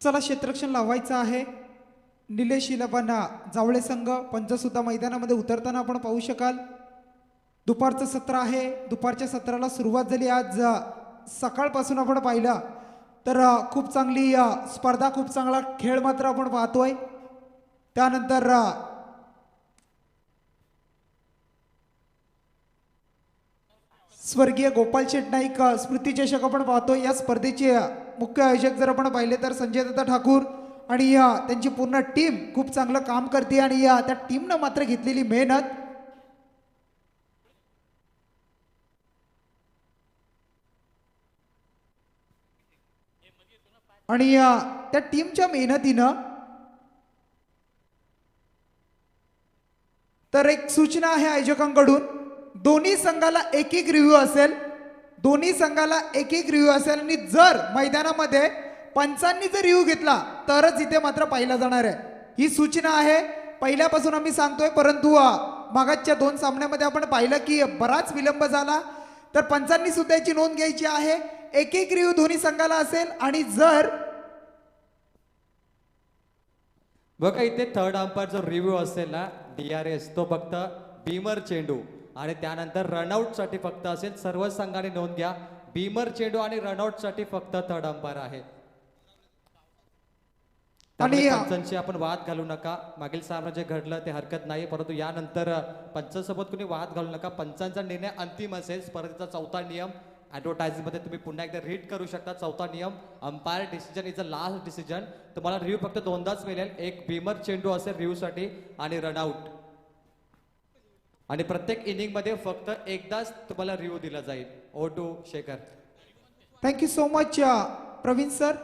चला क्षेत्ररक्षण लावायचं आहे. निलेश इलाबाना जावळे संघ पंच सुद्धा मैदानामध्ये उतरताना आपण पाहू शकाल. दुपारचं सत्र आहे. दुपारच्या सत्राला सुरुवात झाली आज सकाळपासून आपण पाहिलं तर खूप चांगली स्पर्धा, खूप चांगला खेळ मात्र आपण पाहतोय. त्यानंतर स्वर्गीय गोपाल शेट नाईक स्मृती चषक आपण पाहतोय. या स्पर्धेचे मुख्य आयोजक जर आपण पाहिले तर संजय दत्त ठाकूर आणि त्यांची पूर्ण टीम खूप चांगलं काम करते आणि त्या टीमनं मात्र घेतलेली मेहनत आणि त्या टीमच्या मेहनतीनं तर एक सूचना आहे आयोजकांकडून, दोन्ही संघाला एक एक रिव्ह्यू असेल. दोन्ही संघाला एक एक रिव्ह्यू असेल आणि जर मैदानामध्ये पंचांनी जर रिव्ह्यू घेतला तरच इथे मात्र पाहिला जाणार आहे. ही सूचना आहे, पहिल्यापासून आम्ही सांगतोय. परंतु मागच्या दोन सामन्यामध्ये आपण पाहिलं की बराच विलंब झाला, तर पंचांनी सुद्धा याची नोंद घ्यायची आहे. एक एक रिव्ह्यू दोन्ही संघाला असेल आणि जर बघा इथे थर्ड अंपायर जो रिव्ह्यू असेल ना DRS तो फक्त बीमर चेंडू आणि त्यानंतर रनआउट साठी फक्त असेल. सर्व संघाने नोंद घ्या, बीमर चेंडू आणि रनआउट साठी फक्त थर्ड अंपायर आहे. आणि पंचांशी आपण वाद घालू नका. मागील सामना जे घडलं ते हरकत नाही, परंतु यानंतर पंचांसोबत कुणी वाद घालू नका. पंचांचा निर्णय अंतिम असेल. स्पर्धेचा चौथा नियम ऍडव्हर्टायझिंग मध्ये तुम्ही पुन्हा एकदा रीड करू शकता. चौथा नियम, umpire decision is a last decision. तुम्हाला रिव्ह्यू फक्त दोनदाच मिळेल. एक बीमर चेंडू असेल रिव्ह्यू साठी आणि रनआउट, आणि प्रत्येक इनिंग मध्ये फक्त एकदाच तुम्हाला रिव्ह्यू दिला जाईल. Over to Shekhar. Thank you so much Praveen sir.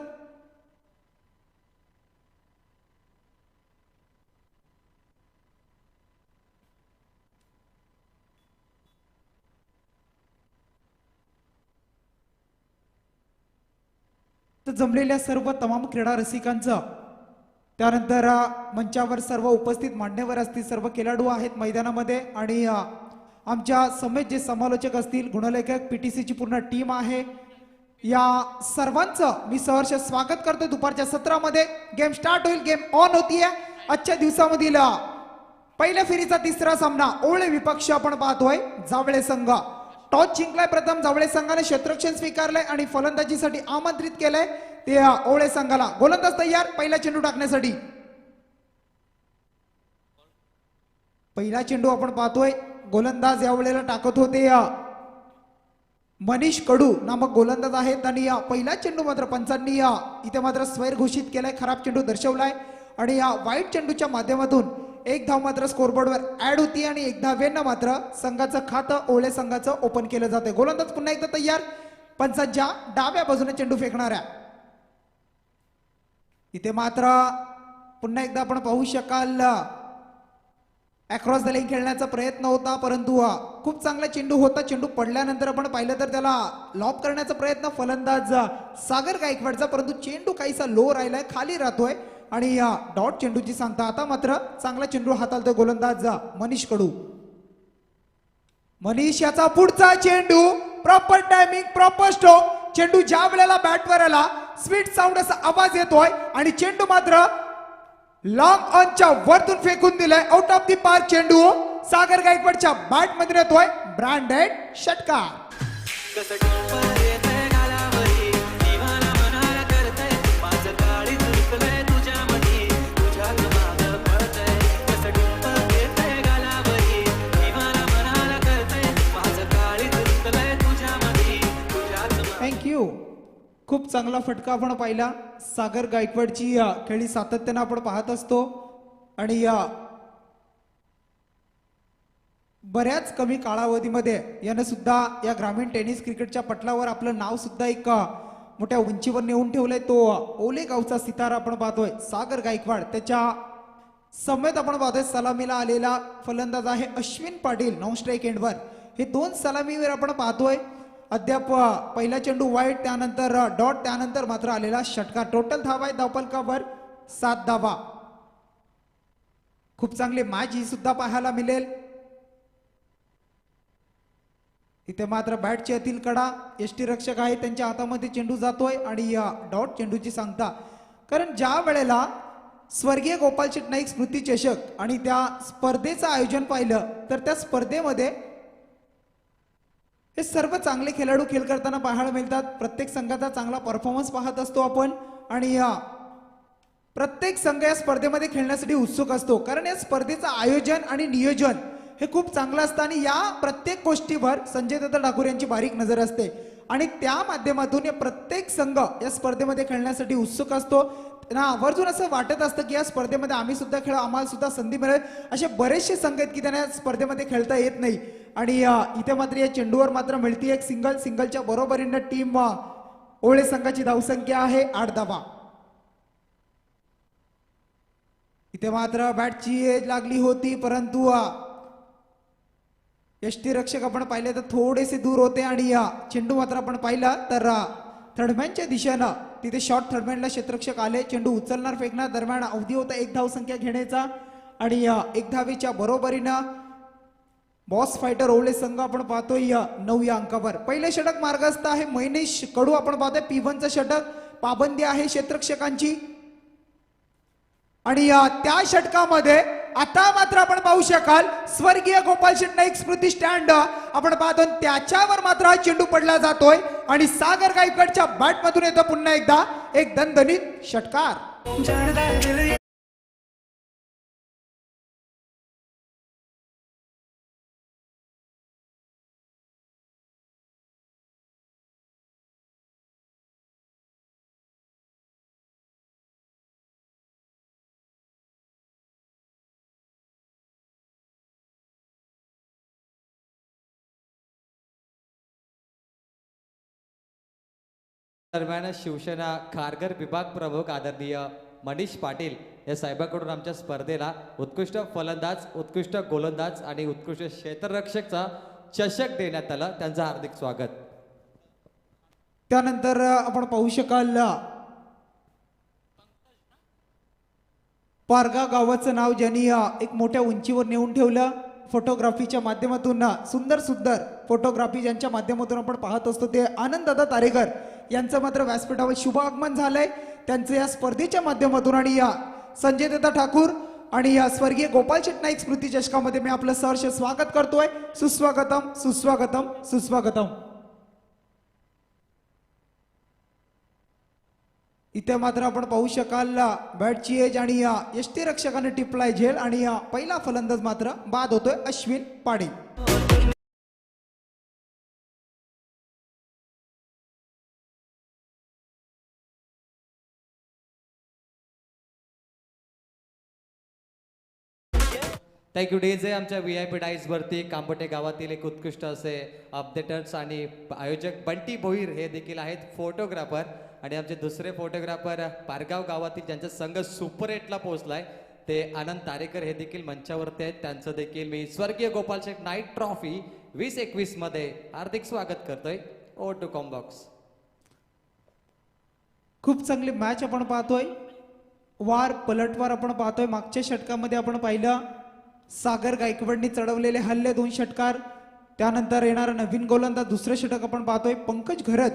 तर जमलेल्या सर्व तमाम क्रीडा रसिकांचं, त्यानंतर मंचावर सर्व उपस्थित मान्यवर असतील, सर्व खेळाडू आहेत मैदानामध्ये आणि आमच्या समेत जे समालोचक असतील, गुणलेखक, PTC ची पूर्ण टीम आहे, या सर्वांचं मी सहर्ष स्वागत करतो दुपारच्या सत्रामध्ये. गेम स्टार्ट होईल, गेम ऑन होतीये. आजच्या दिवसामधील पहिल्या फेरीचा तिसरा सामना ओवळे विपक्ष आपण पाहतोय. जावळे संघ टॉस जिंकलाय. प्रथम जावळे संघाने क्षेत्ररक्षण स्वीकारलंय आणि फलंदाजीसाठी आमंत्रित केलंय ते ओवळे संघाला. गोलंदाज तयार पहिला चेंडू टाकण्यासाठी. पहिला चेंडू आपण पाहतोय. गोलंदाज या वेळेला टाकत होते मनीष कडू नामक गोलंदाज आहेत आणि पहिला चेंडू मात्र पंचांनी इथे मात्र स्वैर घोषित केलाय. खराब चेंडू दर्शवलाय आणि या वाईट चेंडूच्या माध्यमातून एक धाव मात्र स्कोरबोर्डवर ऍड होती आणि एक धावेनं मात्र संघाचं खातं ओवळे संघाचं ओपन केलं जाते. गोलंदाज पुन्हा एकदा तयार. पंचांच्या डाव्या बाजूने चेंडू फेकणाऱ्या. इथे मात्र पुन्हा एकदा आपण पाहू शकाल अक्रॉस द लाईन खेळण्याचा प्रयत्न होता, परंतु खूप चांगला चेंडू होता. चेंडू पडल्यानंतर आपण पाहिलं तर त्याला लॉब करण्याचा प्रयत्न फलंदाज सागर गायकवाडचा, परंतु चेंडू काहीसा लो राहिलाय, खाली राहतोय आणि डॉट चेंडूची सांगता. आता मात्र चांगला चेंडू हाताळतोय गोलंदाज मनीष कडू. मनीष याचा पुढचा चेंडू, प्रॉपर टायमिंग, प्रॉपर स्ट्रोक. चेंडू ज्या वेळेला बॅटवर आला स्वीट साऊंड असा आवाज येतोय आणि चेंडू मात्र लॉंग ऑनच्या वरतून फेकून दिलाय. आउट ऑफ दी पार्क चेंडू सागर गायकवाडच्या बॅट मध्ये येतोय. ब्रँडेड षटकार. थँक्यू. खूप चांगला फटका आपण पाहिला. सागर गायकवाडची खेळी सातत्यानं आपण पाहत असतो आणि बऱ्याच कमी कालावधीमध्ये यानं सुद्धा या ग्रामीण टेनिस क्रिकेटच्या पटलावर आपलं नाव सुद्धा एक मोठ्या उंचीवर नेऊन ठेवलंय. तो ओले गावचा सितारा आपण पाहतोय सागर गायकवाड. त्याच्या समेत आपण पाहतोय सलामीला आलेला फलंदाज आहे अश्विन पाटील नॉन स्ट्राईक एंडवर. हे दोन सलामीवर आपण पाहतोय. अद्याप पहिला चेंडू वाईट, त्यानंतर डॉट, त्यानंतर मात्र आलेला षटकार. टोटल धावा आहे धावफलकावर 7 धावा. खूप चांगली मॅच ही सुद्धा पाहायला मिळेल. इथे मात्र बॅटची अतील कडा, यष्टी रक्षक आहे त्यांच्या हातामध्ये चेंडू जातोय आणि डॉट चेंडूची सांगता. कारण ज्या वेळेला स्वर्गीय गोपाल शेट नाईक स्मृती चषक आणि त्या स्पर्धेचं आयोजन पाहिलं तर त्या स्पर्धेमध्ये हे सर्व चांगले खेळाडू खेळ करताना पाहायला मिळतात. प्रत्येक संघाचा चांगला परफॉर्मन्स पाहत असतो आपण आणि प्रत्येक संघ या स्पर्धेमध्ये खेळण्यासाठी उत्सुक असतो, कारण या स्पर्धेचं आयोजन आणि नियोजन हे खूप चांगलं असतं आणि या प्रत्येक गोष्टीवर संजय दत्त ठाकूर यांची बारीक नजर असते आणि त्या माध्यमातून या प्रत्येक संघ या स्पर्धेमध्ये खेळण्यासाठी उत्सुक असतो. त्यांना आवर्जून असं वाटत असतं की या स्पर्धेमध्ये आम्ही सुद्धा खेळ, आम्हाला सुद्धा संधी मिळेल. असे बरेचसे संघ आहेत की त्यांना या स्पर्धेमध्ये खेळता येत नाही आणि इथे मात्र या चेंडूवर मात्र मिळते एक सिंगलच्या बरोबरीनं टीम ओळे संघाची धावसंख्या आहे 8 धावा. इथे मात्र बॅटची एज लागली होती, परंतु यष्टीरक्षक आपण पाहिले तर थोडेसे दूर होते आणि चेंडू मात्र आपण पाहिला तर थर्डमॅनच्या दिशेनं तिथे शॉर्ट थर्डमॅनला क्षेत्ररक्षक आले. चेंडू उचलणार फेकणार दरम्यान अवधी होता 1 धावसंख्या घेण्याचा आणि 1 धावेच्या बरोबरीनं बॉस फायटर ओवळे संघ आपण पाहतोय 9 या अंकावर. पहिले षटक मार्गस्थ आहे मनीष कडू आपण पाहतोय P1चं षटक. पाबंदी आहे क्षेत्ररक्षकांची आणि त्या षटकामध्ये आता मात्र आपण पाहू शकाल स्वर्गीय गोपाल शेट नाईक स्मृती स्टँड आपण पाहतो त्याच्यावर मात्र हा चेंडू पडला जातोय आणि सागर गायकवाडच्या बॅट मधून येतो पुन्हा एकदा एक दणदणीत षटकार. दरम्यान शिवसेना खारघर विभाग प्रमुख आदरणीय मनीष पाटील या साहेबांकडून आमच्या स्पर्धेला उत्कृष्ट फलंदाज, उत्कृष्ट गोलंदाज आणि उत्कृष्ट क्षेत्ररक्षकचा चषक देण्यात आला. त्यांचं हार्दिक स्वागत. त्यानंतर आपण पाहू शकाल पारगाव गावाचं नाव ज्यांनी एक मोठ्या उंचीवर नेऊन ठेवलं फोटोग्राफीच्या माध्यमातून, सुंदर फोटोग्राफी ज्यांच्या माध्यमातून आपण पाहत असतो ते आनंददादा तारेकर यांचं मात्र व्यासपीठावर शुभ आगमन झालंय त्यांचं या स्पर्धेच्या माध्यमातून आणि या संजय दत्त ठाकूर आणि या स्वर्गीय गोपाल शेट नाईक स्मृती चषकामध्ये मी आपलं सहर्ष स्वागत करतोय. सुस्वागतम सुस्वागतम सुस्वागतम. इथे मात्र आपण पाहू शकाल बॅटची एज आणि यष्टीरक्षकाने टिपलाय झेल आणि पहिला फलंदाज मात्र बाद होतोय अश्विन पाडे. Thank you DJ. आमच्या VIP डाईजवरती कांबटे गावातील एक उत्कृष्ट असे अपडेटर्स आणि आयोजक बंटी भोईर हे देखील आहेत फोटोग्राफर आणि आमचे दुसरे फोटोग्राफर पारगाव गावातील ज्यांचा संघ सुपर 8ला पोहोचलाय ते आनंद तारेकर हे देखील मंचावरती आहेत. त्यांचं देखील मी स्वर्गीय गोपाल शेट नाईट ट्रॉफी 2021 मध्ये हार्दिक स्वागत करतोय. Over to combox. खूप चांगली मॅच आपण पाहतोय. वार पलटवार आपण पाहतोय. मागच्या षटकामध्ये आपण पाहिलं सागर गायकवाडनी चढवलेले हल्ले 2 षटकार. त्यानंतर येणारा नवीन गोलंदाज दुसरं षटक आपण पाहतोय पंकज घरत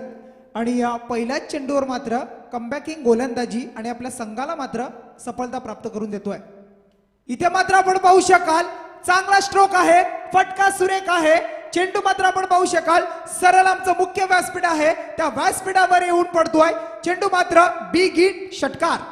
आणि या पहिल्याच चेंडूवर मात्र कमबॅकिंग गोलंदाजी आणि आपल्या संघाला मात्र सफलता प्राप्त करून देतोय. इथे मात्र आपण पाहू शकाल चांगला स्ट्रोक आहे, फटका सुरेख आहे. चेंडू मात्र आपण पाहू शकाल सरळ आमचं मुख्य व्यासपीठ आहे त्या व्यासपीठावर येऊन पडतोय. चेंडू मात्र बिग हिट षटकार.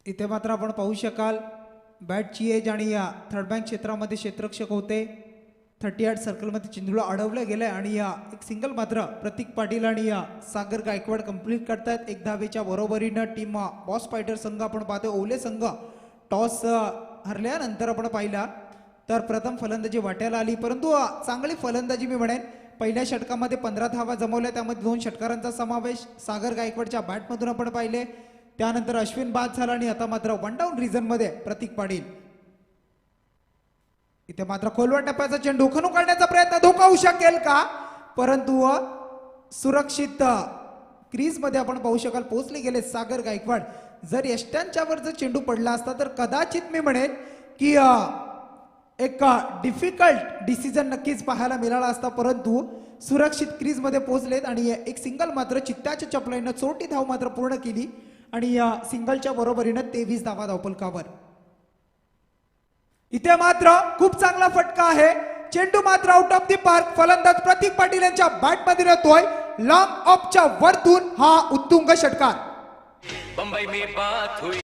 इथे मात्र आपण पाहू शकाल बॅटची एज आणि या थर्ड बँक क्षेत्रामध्ये क्षेत्ररक्षक होते 38 सर्कलमध्ये चेंडूला अडवलं गेलंय आणि या एक सिंगल मात्र प्रतीक पाटील आणि या सागर गायकवाड कंप्लीट करतायत. 1 धावेच्या बरोबरीनं टीम बॉस फायटर संघ आपण पाहतोय ओले संघ टॉस हरल्यानंतर आपण पाहिला तर प्रथम फलंदाजी वाट्याला आली, परंतु चांगली फलंदाजी मी म्हणेन. पहिल्या षटकामध्ये 15 धावा जमवल्या, त्यामध्ये 2 षटकारांचा समावेश सागर गायकवाडच्या बॅटमधून आपण पाहिले. त्यानंतर अश्विन बाद झाला आणि आता मात्र 1 डाऊन रिझन मध्ये प्रतीक पाटील. इथे मात्र खोलवर टप्प्याचा चेंडू खणू काढण्याचा प्रयत्न, धोका होऊ शकेल का? परंतु सुरक्षित क्रीजमध्ये आपण पाहू शकाल पोहोचले गेले सागर गायकवाड. जर यष्ट्यांच्यावर जर चेंडू पडला असता तर कदाचित मी म्हणेन की एक डिफिकल्ट डिसिजन नक्कीच पाहायला मिळाला असता, परंतु सुरक्षित क्रीजमध्ये पोहोचलेत आणि एक सिंगल मात्र चित्त्याच्या चपलाईनं चोरटी धाव मात्र पूर्ण केली आणि या सिंगलच्या बरोबरीनं 23 धावा धावफलकावर. इथे मात्र खूप चांगला फटका आहे. चेंडू मात्र आउट ऑफ दी पार्क. फलंदाज प्रतीक पाटील यांच्या बॅटमध्ये येतोय लॉंग ऑफच्या वरतून हा उत्तुंग षटकार. बंबई में बात हुई.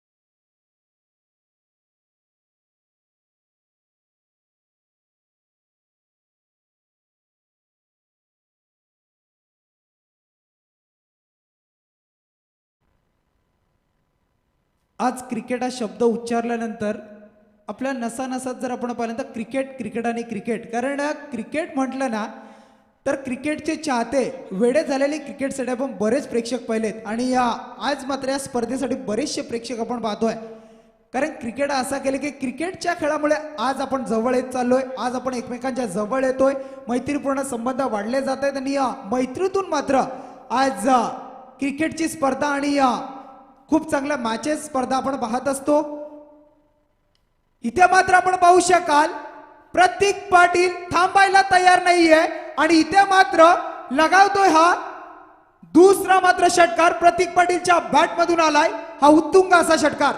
आज क्रिकेट हा शब्द उच्चारल्यानंतर आपल्या नसानसात जर आपण पाहिलं तर क्रिकेट क्रिकेट आणि क्रिकेट, कारण क्रिकेट म्हटलं ना तर क्रिकेटचे चाहते वेडे झालेले क्रिकेटसाठी आपण बरेच प्रेक्षक पाहिलेत आणि आज मात्र या स्पर्धेसाठी बरेचसे प्रेक्षक आपण पाहतोय. कारण क्रिकेट असा केलं की क्रिकेटच्या खेळामुळे आज आपण जवळ येत चाललोय, आज आपण एकमेकांच्या जवळ येतोय, मैत्रीपूर्ण संबंध वाढले जात आहेत आणि या मैत्रीतून मात्र आज क्रिकेटची स्पर्धा आणि खूप चांगल्या मॅचेस स्पर्धा आपण पाहत असतो. इथे मात्र आपण पाहू शकाल प्रतीक पाटील थांबायला तयार नाहीये आणि इथे मात्र लगावतोय हा दुसरा मात्र षटकार. प्रतीक पाटीलच्या बॅट मधून आलाय हा उत्तुंग असा षटकार.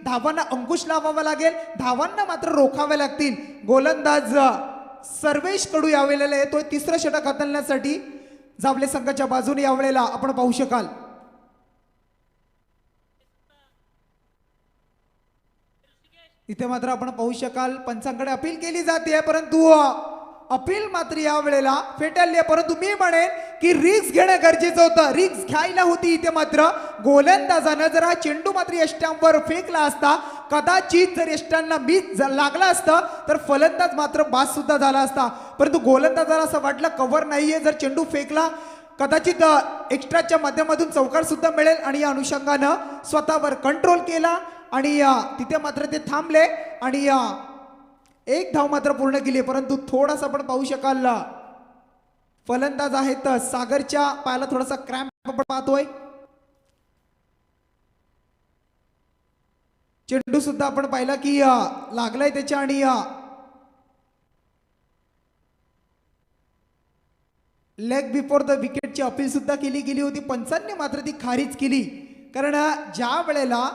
धावांना अंकुश लावावा लागेल, धावांना मात्र रोखावे लागतील. गोलंदाज सर्वेश कडू यावेळेला येतोय तिसरं षटक हाताळण्यासाठी जावले संघाच्या बाजूने. यावेळेला आपण पाहू शकाल इथे मात्र आपण पाहू शकाल पंचांकडे अपील केली जाते, परंतु अपील मात्र या वेळेला फेटाळली आहे. परंतु मी म्हणेन की रिस्क घेणं गरजेचं होतं, रिस्क घ्यायला होती. इथे मात्र गोलंदाजानं जर हा चेंडू मात्र यष्ट्यांवर फेकला असता, कदाचित जर यष्ट्यांना मिस लागला असतं तर फलंदाज मात्र बाद सुद्धा झाला असता. परंतु गोलंदाजाला असं वाटलं कव्हर नाहीये, जर चेंडू फेकला कदाचित एक्स्ट्राच्या माध्यमातून चौकार सुद्धा मिळेल आणि या अनुषंगानं स्वतःवर कंट्रोल केला आणि तिथे मात्र ते थांबले आणि एक धाव मात्र पूर्ण केली. परंतु थोडासा आपण पाहू शकाल फलंदाज आहेत सागरच्या पायाला थोडासा क्रॅम्प आपण पाहतोय. चेंडू सुद्धा आपण पाहिला की लागलाय त्याच्या आणि लेग बिफोर द विकेटची अपील सुद्धा केली गेली होती. पंचांनी मात्र ती खारिज केली, कारण ज्या वेळेला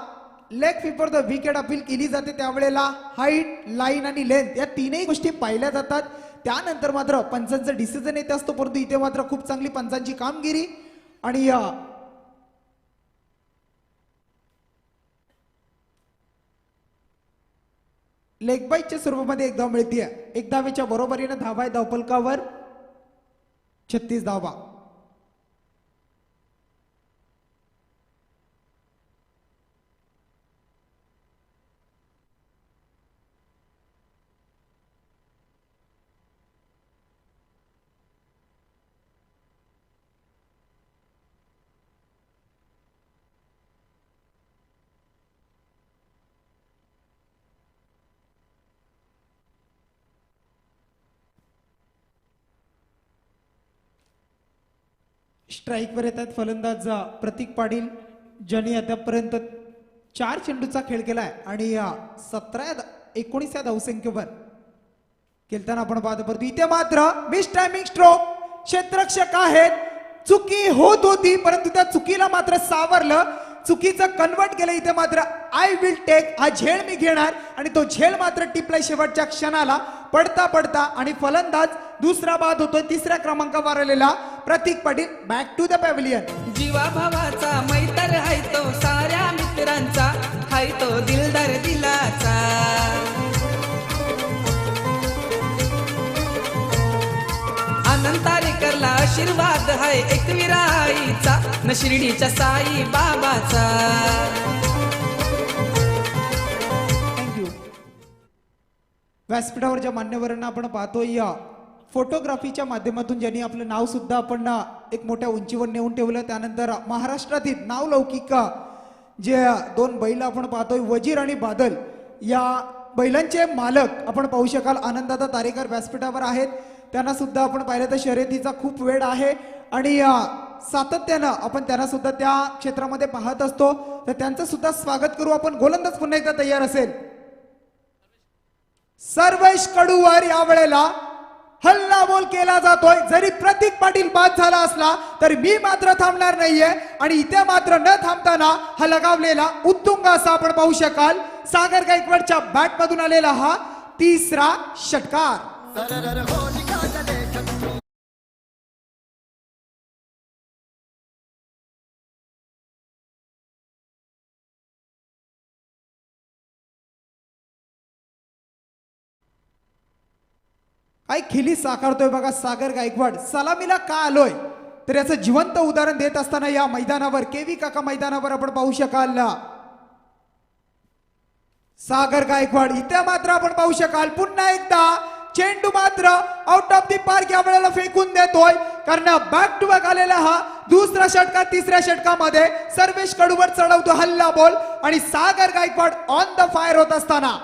leg before the wicket appeal केली जाते त्यावेळेला हाईट, लाईन आणि लेंथ या तीनही गोष्टी पाहिल्या जातात. त्यानंतर मात्र पंचांचं डिसिजन येत असतो. परंतु इथे मात्र खूप चांगली पंचांची कामगिरी आणि लेग बाईटच्या स्वरूपामध्ये एक धाव मिळते. एक धावेच्या बरोबरीने धावा आहे धावफलकावर 36 धावा. स्ट्राईकवर येत आहेत फलंदाज प्रतीक पाटील, ज्यांनी आतापर्यंत 4 चेंडूचा खेळ केलाय आणि 19 धावसंख्येवर खेळताना आपण पाहतो. परंतु इथे मात्र मिस टायमिंग स्ट्रोक, क्षेत्ररक्षक आहेत, चुकी होत होती परंतु त्या चुकीला मात्र सावरलं, चुकीचं कन्वर्ट केलं. इथे मात्र आय विल टेक, हा झेल मी घेणार आणि तो झेल मात्र टिपलाय शेवटच्या क्षणाला पडता पडता आणि फलंदाज दुसरा बाद होतोय. तिसऱ्या क्रमांकावर आलेला Prateek Patil back to the pavilion. जीवा भावाचा मैतर हाय तो, साऱ्या मित्रांचा हाय तो, दिलदार दिलाचा. अनंतारिकरला आशीर्वाद हाय एकविरा आईचा, न शिर्डीच्या साई बाबाचा. थँक्यू. व्यासपीठावरच्या मान्यवरांना आपण पाहतोय फोटोग्राफीच्या माध्यमातून ज्यांनी आपलं नाव सुद्धा आपण एक मोठ्या उंचीवर नेऊन ठेवलं. त्यानंतर महाराष्ट्रातील नावलौकिक जे 2 बैल आपण पाहतोय, वजीर आणि बादल, या बैलांचे मालक आपण पाहू शकाल आनंददादा तारेकर व्यासपीठावर आहेत. त्यांना सुद्धा आपण पाहिलं तर शर्यतीचा खूप वेळ आहे आणि सातत्यानं आपण त्यांना सुद्धा त्या क्षेत्रामध्ये पाहत असतो. तर त्यांचं सुद्धा स्वागत करू आपण. गोलंदाज पुन्हा एकदा तयार असेल. सर्वेश कडूवर या वेळेला हल्ला बोल केला जातोय. जरी प्रतीक पाटील बाद झाला असला तरी मी मात्र थांबणार नाहीये आणि इथे मात्र न थांबताना हा लगावलेला उत्तुंग असा आपण पाहू शकाल सागर गायकवाडच्या बॅट मधून आलेला हा तिसरा षटकार. काय खिली साकारतोय बघा सागर गायकवाड. सलामीला का आलोय तर याचं जिवंत उदाहरण देत असताना या मैदानावर केवी काका मैदानावर आपण पाहू शकाल सागर गायकवाड. इथे मात्र आपण पाहू शकाल पुन्हा एकदा चेंडू मात्र आउट ऑफ दी पार्क या वेळेला फेकून देतोय. कारण बॅक टू बॅक आलेला हा दुसरा षटकार. तिसऱ्या षटकामध्ये सर्वेश कडूवर चढवतो हल्ला बॉल आणि सागर गायकवाड ऑन द फायर होत असताना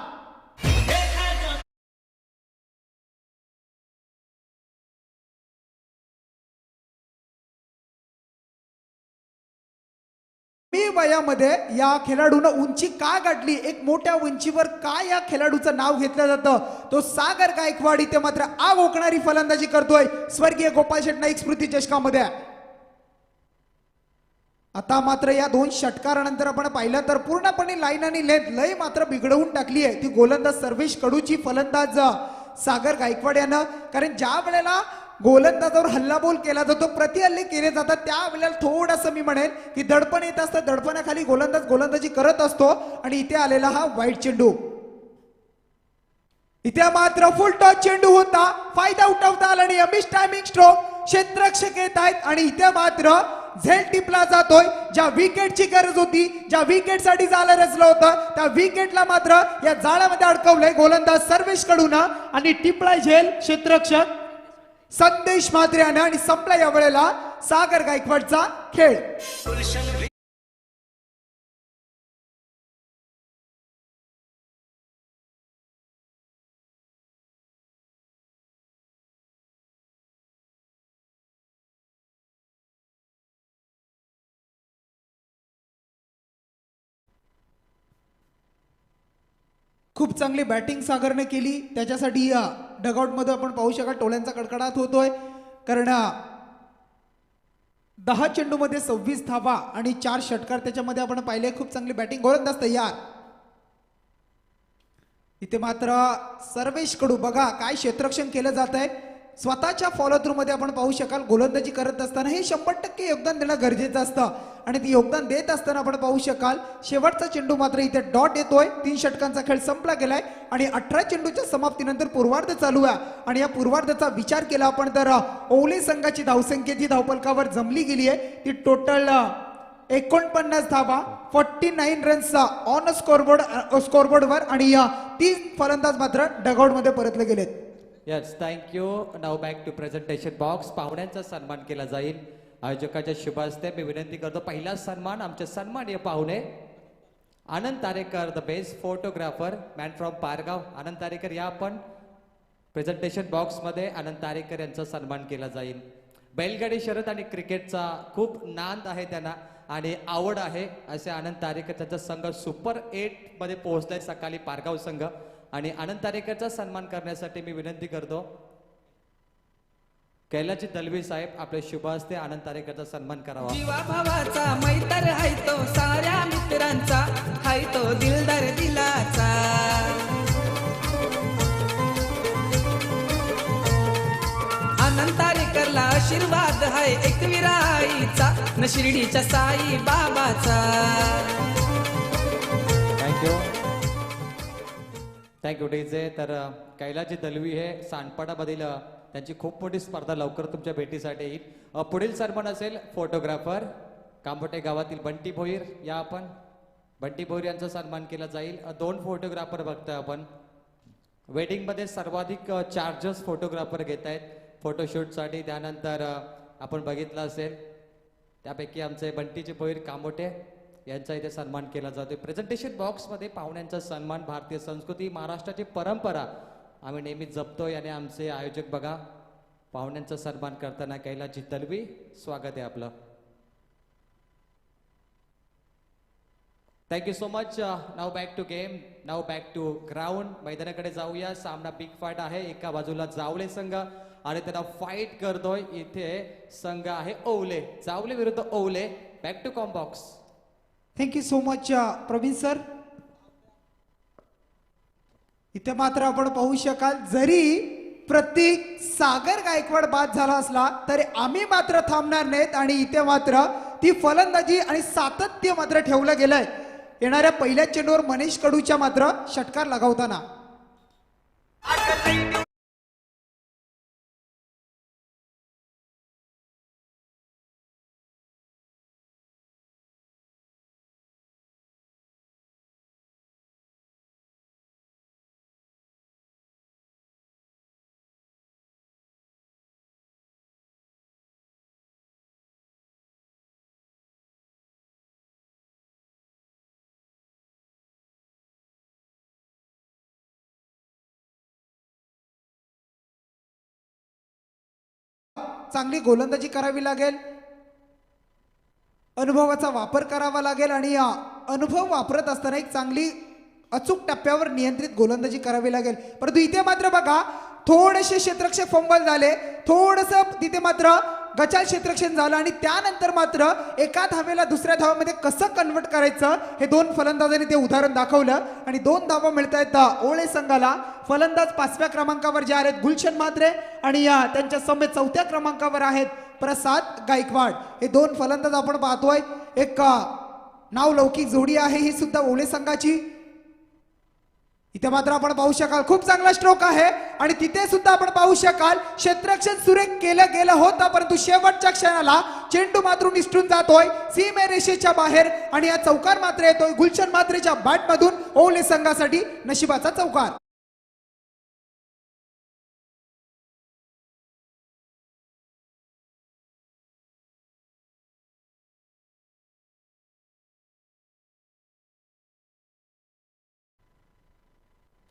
कमी वयामध्ये या खेळाडूनं उंची का गाठली, एक मोठ्या उंचीवर का या खेळाडूचं नाव घेतलं जातं, तो सागर गायकवाड इथे मात्र आग ओकणारी फलंदाजी करतोय स्वर्गीय गोपाल शेट नाईक स्मृती चषकामध्ये. आता मात्र या 2 षटकारानंतर आपण पाहिलं तर पूर्णपणे लाईन आणि लेंथ लय मात्र बिघडवून टाकली आहे ती गोलंदाज सर्वेश कडूची, फलंदाज सागर गायकवाड यानं. कारण ज्या वेळेला गोलंदाजावर हल्लाबोल केला जातो, प्रतिहल्ले केले जातात, त्यावेळेला थोडंसं मी म्हणेन की दडपण येत असतं. दडपणाखाली गोलंदाज गोलंदाजी करत असतो आणि इथे आलेला हा वाईट चेंडू. इथे मात्र फुल टॉस चेंडू होता, फायदा उठवता आला आणि मिस टायमिंग स्ट्रोक. क्षेत्ररक्षक येत आहेत आणि इथे मात्र झेल टिपला जातोय. ज्या विकेटची गरज होती, ज्या विकेटसाठी जाळं रचलं होतं, त्या विकेटला मात्र या जाळ्यामध्ये अडकवलंय गोलंदाज सर्वेश कडून आणि टिपलाय झेल क्षेत्ररक्षक संदेश म्हात्र्यानं आणि संपला या वेळेला सागर गायकवाडचा खेळ. खूप चांगली बॅटिंग सागरने केली, त्याच्यासाठी डगआउट मध्ये आपण पाहू शकाल टोळ्यांचा कडकडाट होतोय. कारण 10 चेंडूमध्ये 26 धावा आणि 4 षटकार त्याच्यामध्ये आपण पाहिले. खूप चांगली बॅटिंग, गोलंदाज तयार. इथे मात्र सर्वेश कडू बघा काय क्षेत्ररक्षण केलं जात आहे. स्वतःच्या फॉलो थ्रू मध्ये आपण पाहू शकाल गोलंदाजी करत असताना हे 100% योगदान देणं गरजेचं असतं आणि ते योगदान देत असताना आपण पाहू शकाल शेवटचा चेंडू मात्र इथे डॉट येतोय. 3 षटकांचा खेळ संपला गेलाय आणि 18 चेंडूच्या समाप्तीनंतर पूर्वार्ध चालू आहे आणि या पूर्वार्धाचा विचार केला आपण तर ओवले संघाची धावसंख्या जी धावफलकावर जमली गेली आहे ती टोटल 49 धावा, 49 रन्स ऑन स्कोरबोर्डवर आणि 3 फलंदाज मात्र डगआउट मध्ये परतले गेलेत. Yes, thank you. Now back to presentation box. पाहुण्यांचा सन्मान केला जाईल आयोजकाच्या शुभ हस्ते. मी विनंती करतो पहिला सन्मान आमचे सन्माननीय पाहुणे Anand Tarekar, the best photographer, man from Pargaon. Anand Tarekar या आपण प्रेझेंटेशन बॉक्स मध्ये आनंद तारेकर यांचा सन्मान केला जाईल. बैलगाडी शर्यत आणि क्रिकेटचा खूप नाद आहे त्यांना आणि आवड आहे असे आनंद तारेकर त्यांचा संघ सुपर 8 मध्ये पोहोचलाय सकाळी पारगाव संघ आणि आनंद तारेकरचा सन्मान करण्यासाठी मी विनंती करतो कैलाची दलवी साहेब आपल्या शुभ हस्ते आनंद तारेकरचा सन्मान करावा. जीवा भावाचा मैतर हाय तो साऱ्या मित्रांचा हाय तो दिलदार दिलाचा आनंद तारेकरला आशीर्वाद हाय एकविरा आईचा न शिर्डीच्या साई बाबाचा. Thank you DJ. तर कैलाची दलवी हे सांडपाडामधील त्यांची खूप मोठी स्पर्धा लवकर तुमच्या भेटीसाठी येईल. पुढील सन्मान असेल फोटोग्राफर कांबोटे गावातील बंटी भोईर. या आपण बंटी भोईर यांचा सन्मान केला जाईल. 2 फोटोग्राफर बघतोय आपण. वेडिंगमध्ये सर्वाधिक चार्जेस फोटोग्राफर घेत आहेत फोटोशूटसाठी. त्यानंतर आपण बघितलं असेल त्यापैकी आमचे बंटीचे भोईर कांबोटे यांचा इथे सन्मान केला जातोय. प्रेझेंटेशन बॉक्समध्ये पाहुण्यांचा सन्मान भारतीय संस्कृती महाराष्ट्राची परंपरा आम्ही नेहमी जपतोय आणि आमचे आयोजक बघा पाहुण्यांचा सन्मान करताना कैलाची दलवी. स्वागत आहे आपलं. Thank you so much. Now back to game, now back to ground. मैदानाकडे जाऊया. सामना बिग फाईट आहे. एका बाजूला जावले संघ आणि त्यांना फाईट करतोय इथे संघ आहे ओवले. जावले विरुद्ध Owale. Back to combox. Thank you so much Praveen sir. इथे मात्र आपण पाहू शकाल जरी प्रतीक सागर गायकवाड बाद झाला असला तरी आम्ही मात्र थांबणार नाहीत आणि इथे मात्र ती फलंदाजी आणि सातत्य मात्र ठेवलं गेलंय. येणाऱ्या पहिल्या चेंडूवर मनीष कडूच्या मात्र षटकार लगावताना चांगली गोलंदाजी करावी लागेल. अनुभवाचा वापर करावा लागेल आणि अनुभव वापरत असताना एक चांगली अचूक टप्प्यावर नियंत्रित गोलंदाजी करावी लागेल. परंतु इथे मात्र बघा थोडेसे क्षेत्ररक्षक फंबल झाले. थोडंसं तिथे मात्र गचाल क्षेत्ररक्षण झालं आणि त्यानंतर मात्र एका धावेला दुसऱ्या धावेमध्ये कसं कन्वर्ट करायचं हे 2 फलंदाजांनी ते उदाहरण दाखवलं आणि 2 धावा मिळत आहेत ओळे संघाला. फलंदाज 5व्या क्रमांकावर जे आहेत गुलशन म्हात्रे आणि त्यांच्या समेत 4थ्या क्रमांकावर आहेत प्रसाद गायकवाड. हे 2 फलंदाज आपण पाहतोय. एक नावलौकिक जोडी आहे ही सुद्धा ओळे संघाची. इथे मात्र आपण पाहू शकाल खूप चांगला स्ट्रोक आहे आणि तिथे सुद्धा आपण पाहू शकाल क्षेत्ररक्षण सुरेख केलं गेलं होतं परंतु शेवटच्या क्षणाला चेंडू मात्र निसटून जातोय सीमेरेषेच्या बाहेर आणि या चौकार मात्र येतोय गुलशन म्हात्रेच्या बॅट मधून ओवले संघासाठी नशिबाचा चौकार.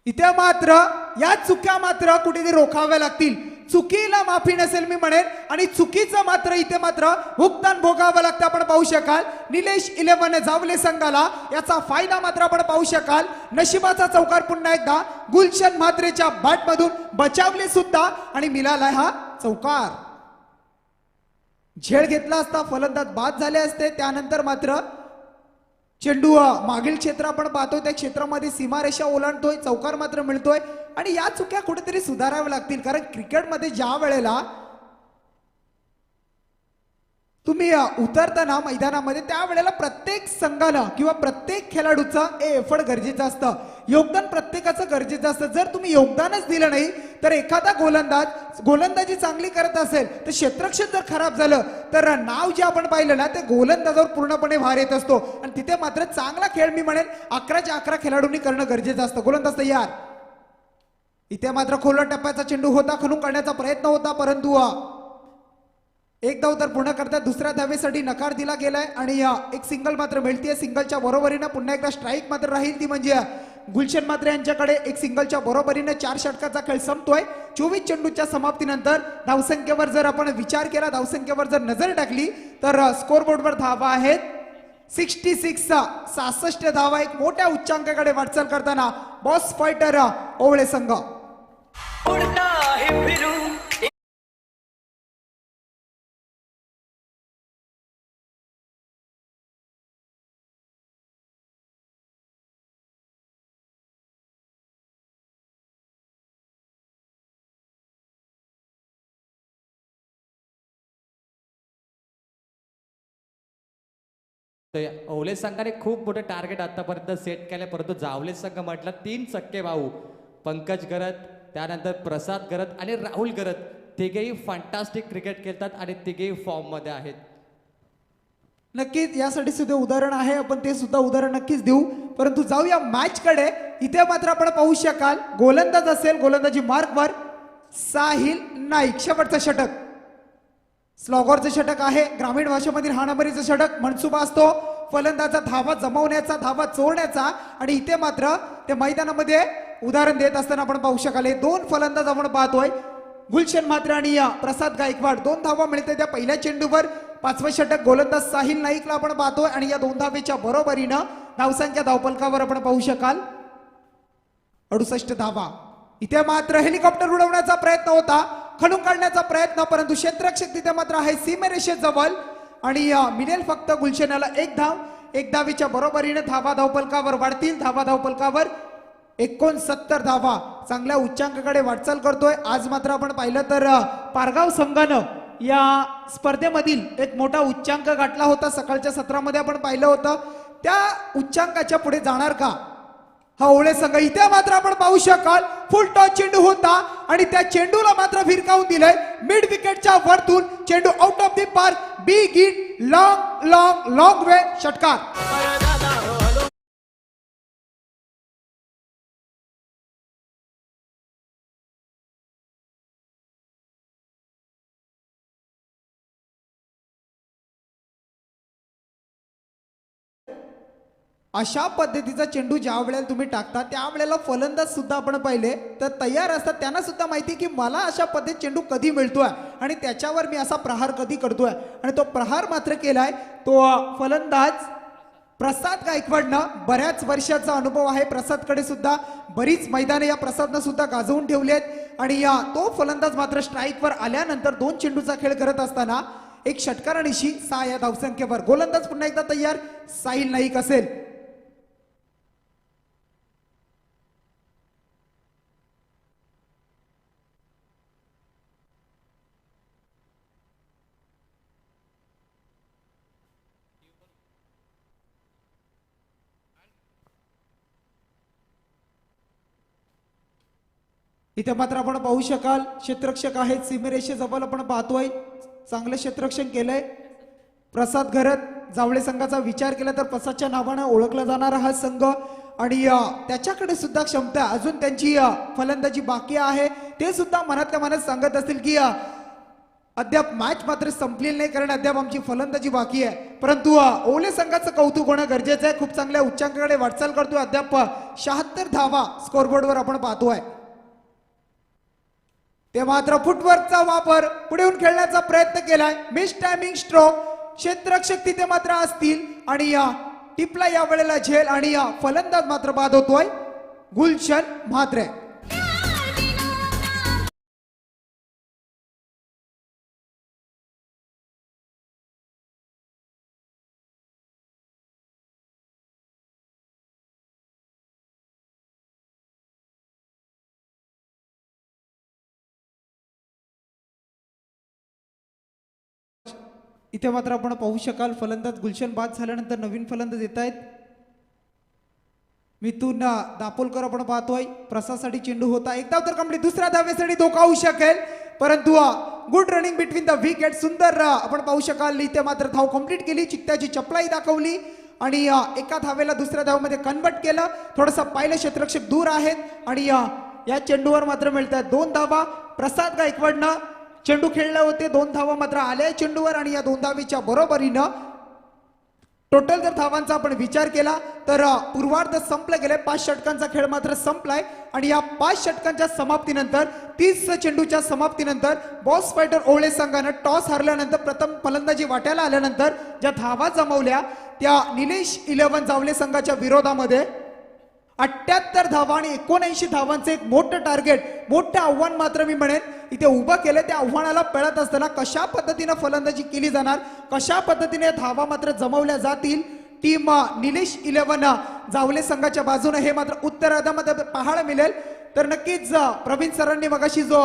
इथे मात्र या चुक्या मात्र कुठेतरी रोखाव्या लागतील. चुकीला माफी नसेल मी म्हणेन आणि चुकीचं मात्र इथे मात्र भुगतान भोगावं लागतं. आपण पाहू शकाल निलेश 11 जावले संघाला याचा फायदा मात्र आपण पाहू शकाल. नशिबाचा चौकार पुन्हा एकदा गुलशन म्हात्रेच्या बॅट मधून बचावले सुद्धा आणि मिळाला हा चौकार. झेल घेतला असता फलंदाज बाद झाले असते. त्यानंतर मात्र चेंडू मागील क्षेत्र आपण पाहतोय त्या क्षेत्रामध्ये सीमारेषा ओलांडतोय. चौकार मात्र मिळतोय आणि या चुक्या कुठेतरी सुधाराव्या लागतील कारण क्रिकेटमध्ये ज्या वेळेला तुम्ही उतरताना मैदानामध्ये त्यावेळेला प्रत्येक संघानं किंवा प्रत्येक खेळाडूचं एफर्ट गरजेचं असतं. योगदान प्रत्येकाचं गरजेचं असतं. जर तुम्ही योगदानच दिलं नाही तर एखादा गोलंदाजी चांगली करत असेल तर क्षेत्ररक्षण जर खराब झालं तर नाव जे आपण पाहिलं ना ते गोलंदाजावर पूर्णपणे भार येत असतो आणि तिथे मात्र चांगला खेळ मी म्हणेन 11च्या 11 खेळाडूंनी करणं गरजेचं असतं. गोलंदाज तयार. इथे मात्र खोलवर टप्प्याचा चेंडू होता खणून काढण्याचा प्रयत्न होता परंतु एक धाव तर पूर्ण करता दुसऱ्या धावेसाठी नकार दिला गेलाय आणि एक सिंगल मात्र मिळतीये. सिंगलच्या बरोबरीनं पुन्हा एकदा स्ट्राईक मात्र राहील ती म्हणजे गुलशन म्हात्रे यांच्याकडे एक सिंगलच्या बरोबरीने 4 षटकाचा खेळ संपतोय. 24 चेंडूच्या समाप्तीनंतर धावसंख्येवर जर आपण विचार केला, धावसंख्येवर जर नजर टाकली तर स्कोर बोर्डवर धावा आहेत 66 66 धावा. एक मोठ्या उच्चांकाकडे वाटचाल करताना बॉस फायटर ओवळे संघ. उड़ता है फिरू तर ओवले संघाने खूप मोठे टार्गेट आतापर्यंत सेट केले, परंतु जावले संघ म्हटलं 3 सक्के भाऊ पंकज गरत, त्यानंतर प्रसाद गरत आणि राहुल गरत तिघेही फॅन्टास्टिक क्रिकेट खेळतात आणि तिघेही फॉर्म मध्ये आहेत. नक्कीच यासाठी सुद्धा उदाहरण आहे, आपण ते सुद्धा उदाहरण नक्कीच देऊ. परंतु जाऊया मॅच कडे. इथे मात्र आपण पाहू शकाल गोलंदाज असेल, गोलंदाजी मार्कवर साहिल नाईक. शेवटचं षटक स्लॉगरचं षटक आहे, ग्रामीण भाषेमधील हाणामारीचं षटक. मनसुबा असतो फलंदाजा धावा जमवण्याचा, धावा चोरण्याचा. आणि इथे मात्र ते मैदानामध्ये उदाहरण देत असताना आपण पाहू शकाल 2 फलंदाज आपण पाहतोय, गुलशन म्हात्रे आणि प्रसाद गायकवाड. 2 धावा मिळते त्या पहिल्या चेंडूवर. 5वं षटक गोलंदाज साहिल नाईकला आपण पाहतोय आणि या 2 धावेच्या बरोबरीनं धावसंख्या धावपलकावर आपण पाहू शकाल 68 धावा. इथे मात्र हेलिकॉप्टर उडवण्याचा प्रयत्न होता, खणून काढण्याचा प्रयत्न, परंतु क्षेत्ररक्षक तिथे मात्र आहे सीमेरेषेजवळ आणि मिळेल फक्त गुलशनाला 1 धाव. 1 धावेच्या बरोबरीने धावा धावपलकावर वाढतील. धावा धावपलकावर 69 धावा. चांगल्या उच्चांकाकडे वाटचाल करतोय. आज मात्र आपण पाहिलं तर पारगाव संघानं या स्पर्धेमधील एक मोठा उच्चांक गाठला होता. सकाळच्या सत्रामध्ये आपण पाहिलं होतं. त्या उच्चांकाच्या पुढे जाणार का हा ओवळे संघ? इथे मात्र आपण पाहू शकाल फुल टॉस चेंडू होता आणि त्या चेंडूला मात्र भिरकावून दिलंय मिड विकेटच्या वरतून. चेंडू out of the park. Big hit, long long long वे षटकार. अशा पद्धतीचा चेंडू ज्या वेळेला तुम्ही टाकता त्यावेळेला फलंदाज सुद्धा आपण पाहिले तर तयार असतात. त्यांना सुद्धा माहिती की मला अशा पद्धतीत चेंडू कधी मिळतोय आणि त्याच्यावर मी असा प्रहार कधी करतोय. आणि तो प्रहार मात्र केलाय तो फलंदाज प्रसाद गायकवाडनं. बऱ्याच वर्षाचा अनुभव आहे प्रसादकडे सुद्धा. बरीच मैदाने या प्रसादनं सुद्धा गाजवून ठेवलेत आणि तो फलंदाज मात्र स्ट्राईकवर आल्यानंतर 2 चेंडूचा खेळ करत असताना 1 षटकार आणि 6 या धावसंख्येवर. गोलंदाज पुन्हा एकदा तयार साहिल नाईक असेल. इथे मात्र आपण पाहू शकाल क्षेत्ररक्षक आहेत सीमेरेषेजवळ आपण पाहतोय. चांगलं क्षेत्ररक्षण केलंय प्रसाद घरत. जावळे संघाचा विचार केला तर प्रसादच्या नावानं ओळखला जाणारा हा संघ आणि त्याच्याकडे सुद्धा क्षमता अजून त्यांची फलंदाजी बाकी आहे. ते सुद्धा मनातल्या मनात सांगत असतील की अद्याप मॅच मात्र संपलेली नाही कारण अद्याप आमची फलंदाजी बाकी आहे. परंतु ओवळे संघाचं कौतुक होणं गरजेचं आहे. खूप चांगल्या उच्चांकाकडे वाटचाल करतोय. अद्याप 76 धावा स्कोरबोर्डवर आपण पाहतोय. ते मात्र फुटवर्कचा वापर पुढे येऊन खेळण्याचा प्रयत्न केलाय. Miss timing stroke. क्षेत्ररक्षक तिथे मात्र असतील आणि टिपला या वेळेला झेल आणि फलंदाज मात्र बाद होतोय गुलशन म्हात्रे. इथे मात्र आपण पाहू शकाल फलंदाज गुलशन बाद झाल्यानंतर नवीन फलंदाज येत आहेत. मिथून दापोलकर आपण पाहतोय. प्रसादसाठी चेंडू होता. एक धाव तर कंप्लीट. दुसऱ्या धावेसाठी धोका होऊ शकेल परंतु good running between the wicket. सुंदर आपण पाहू शकाल. इथे मात्र धाव कंप्लीट केली. चित्त्याची चपलाही दाखवली आणि एका धावेला दुसऱ्या धावेमध्ये कन्वर्ट केलं. थोडंसं पाहिलं क्षेत्ररक्षक दूर आहेत आणि या चेंडूवर मात्र मिळतात 2 धावा. प्रसाद गायकवाडनं चेंडू खेळले होते. 2 धावा मात्र आल्या चेंडूवर आणि या 2 धावेच्या बरोबरीनं टोटल जर धावांचा आपण विचार केला तर पूर्वार्ध संपलं गेले. 5 षटकांचा खेळ मात्र संपलाय आणि या 5 षटकांच्या समाप्तीनंतर 30 चेंडूच्या समाप्तीनंतर बॉस फायटर ओवळे संघानं टॉस हरल्यानंतर प्रथम फलंदाजी वाट्याला आल्यानंतर ज्या धावा जमवल्या त्या निलेश 11 जावले संघाच्या विरोधामध्ये 78 धावा आणि 79 धावांचे एक मोठं टार्गेट, मोठं आव्हान मात्र मी म्हणेन इथे उभं केलं. त्या आव्हानाला पळत असताना कशा पद्धतीने फलंदाजी केली जाणार, कशा पद्धतीने धावा मात्र जमवल्या जातील टीम निलेश 11 जावले संघाच्या बाजूने हे मात्र उत्तरार्धामध्ये पाहायला मिळेल. तर नक्कीच प्रवीण सरांनी मगाशी जो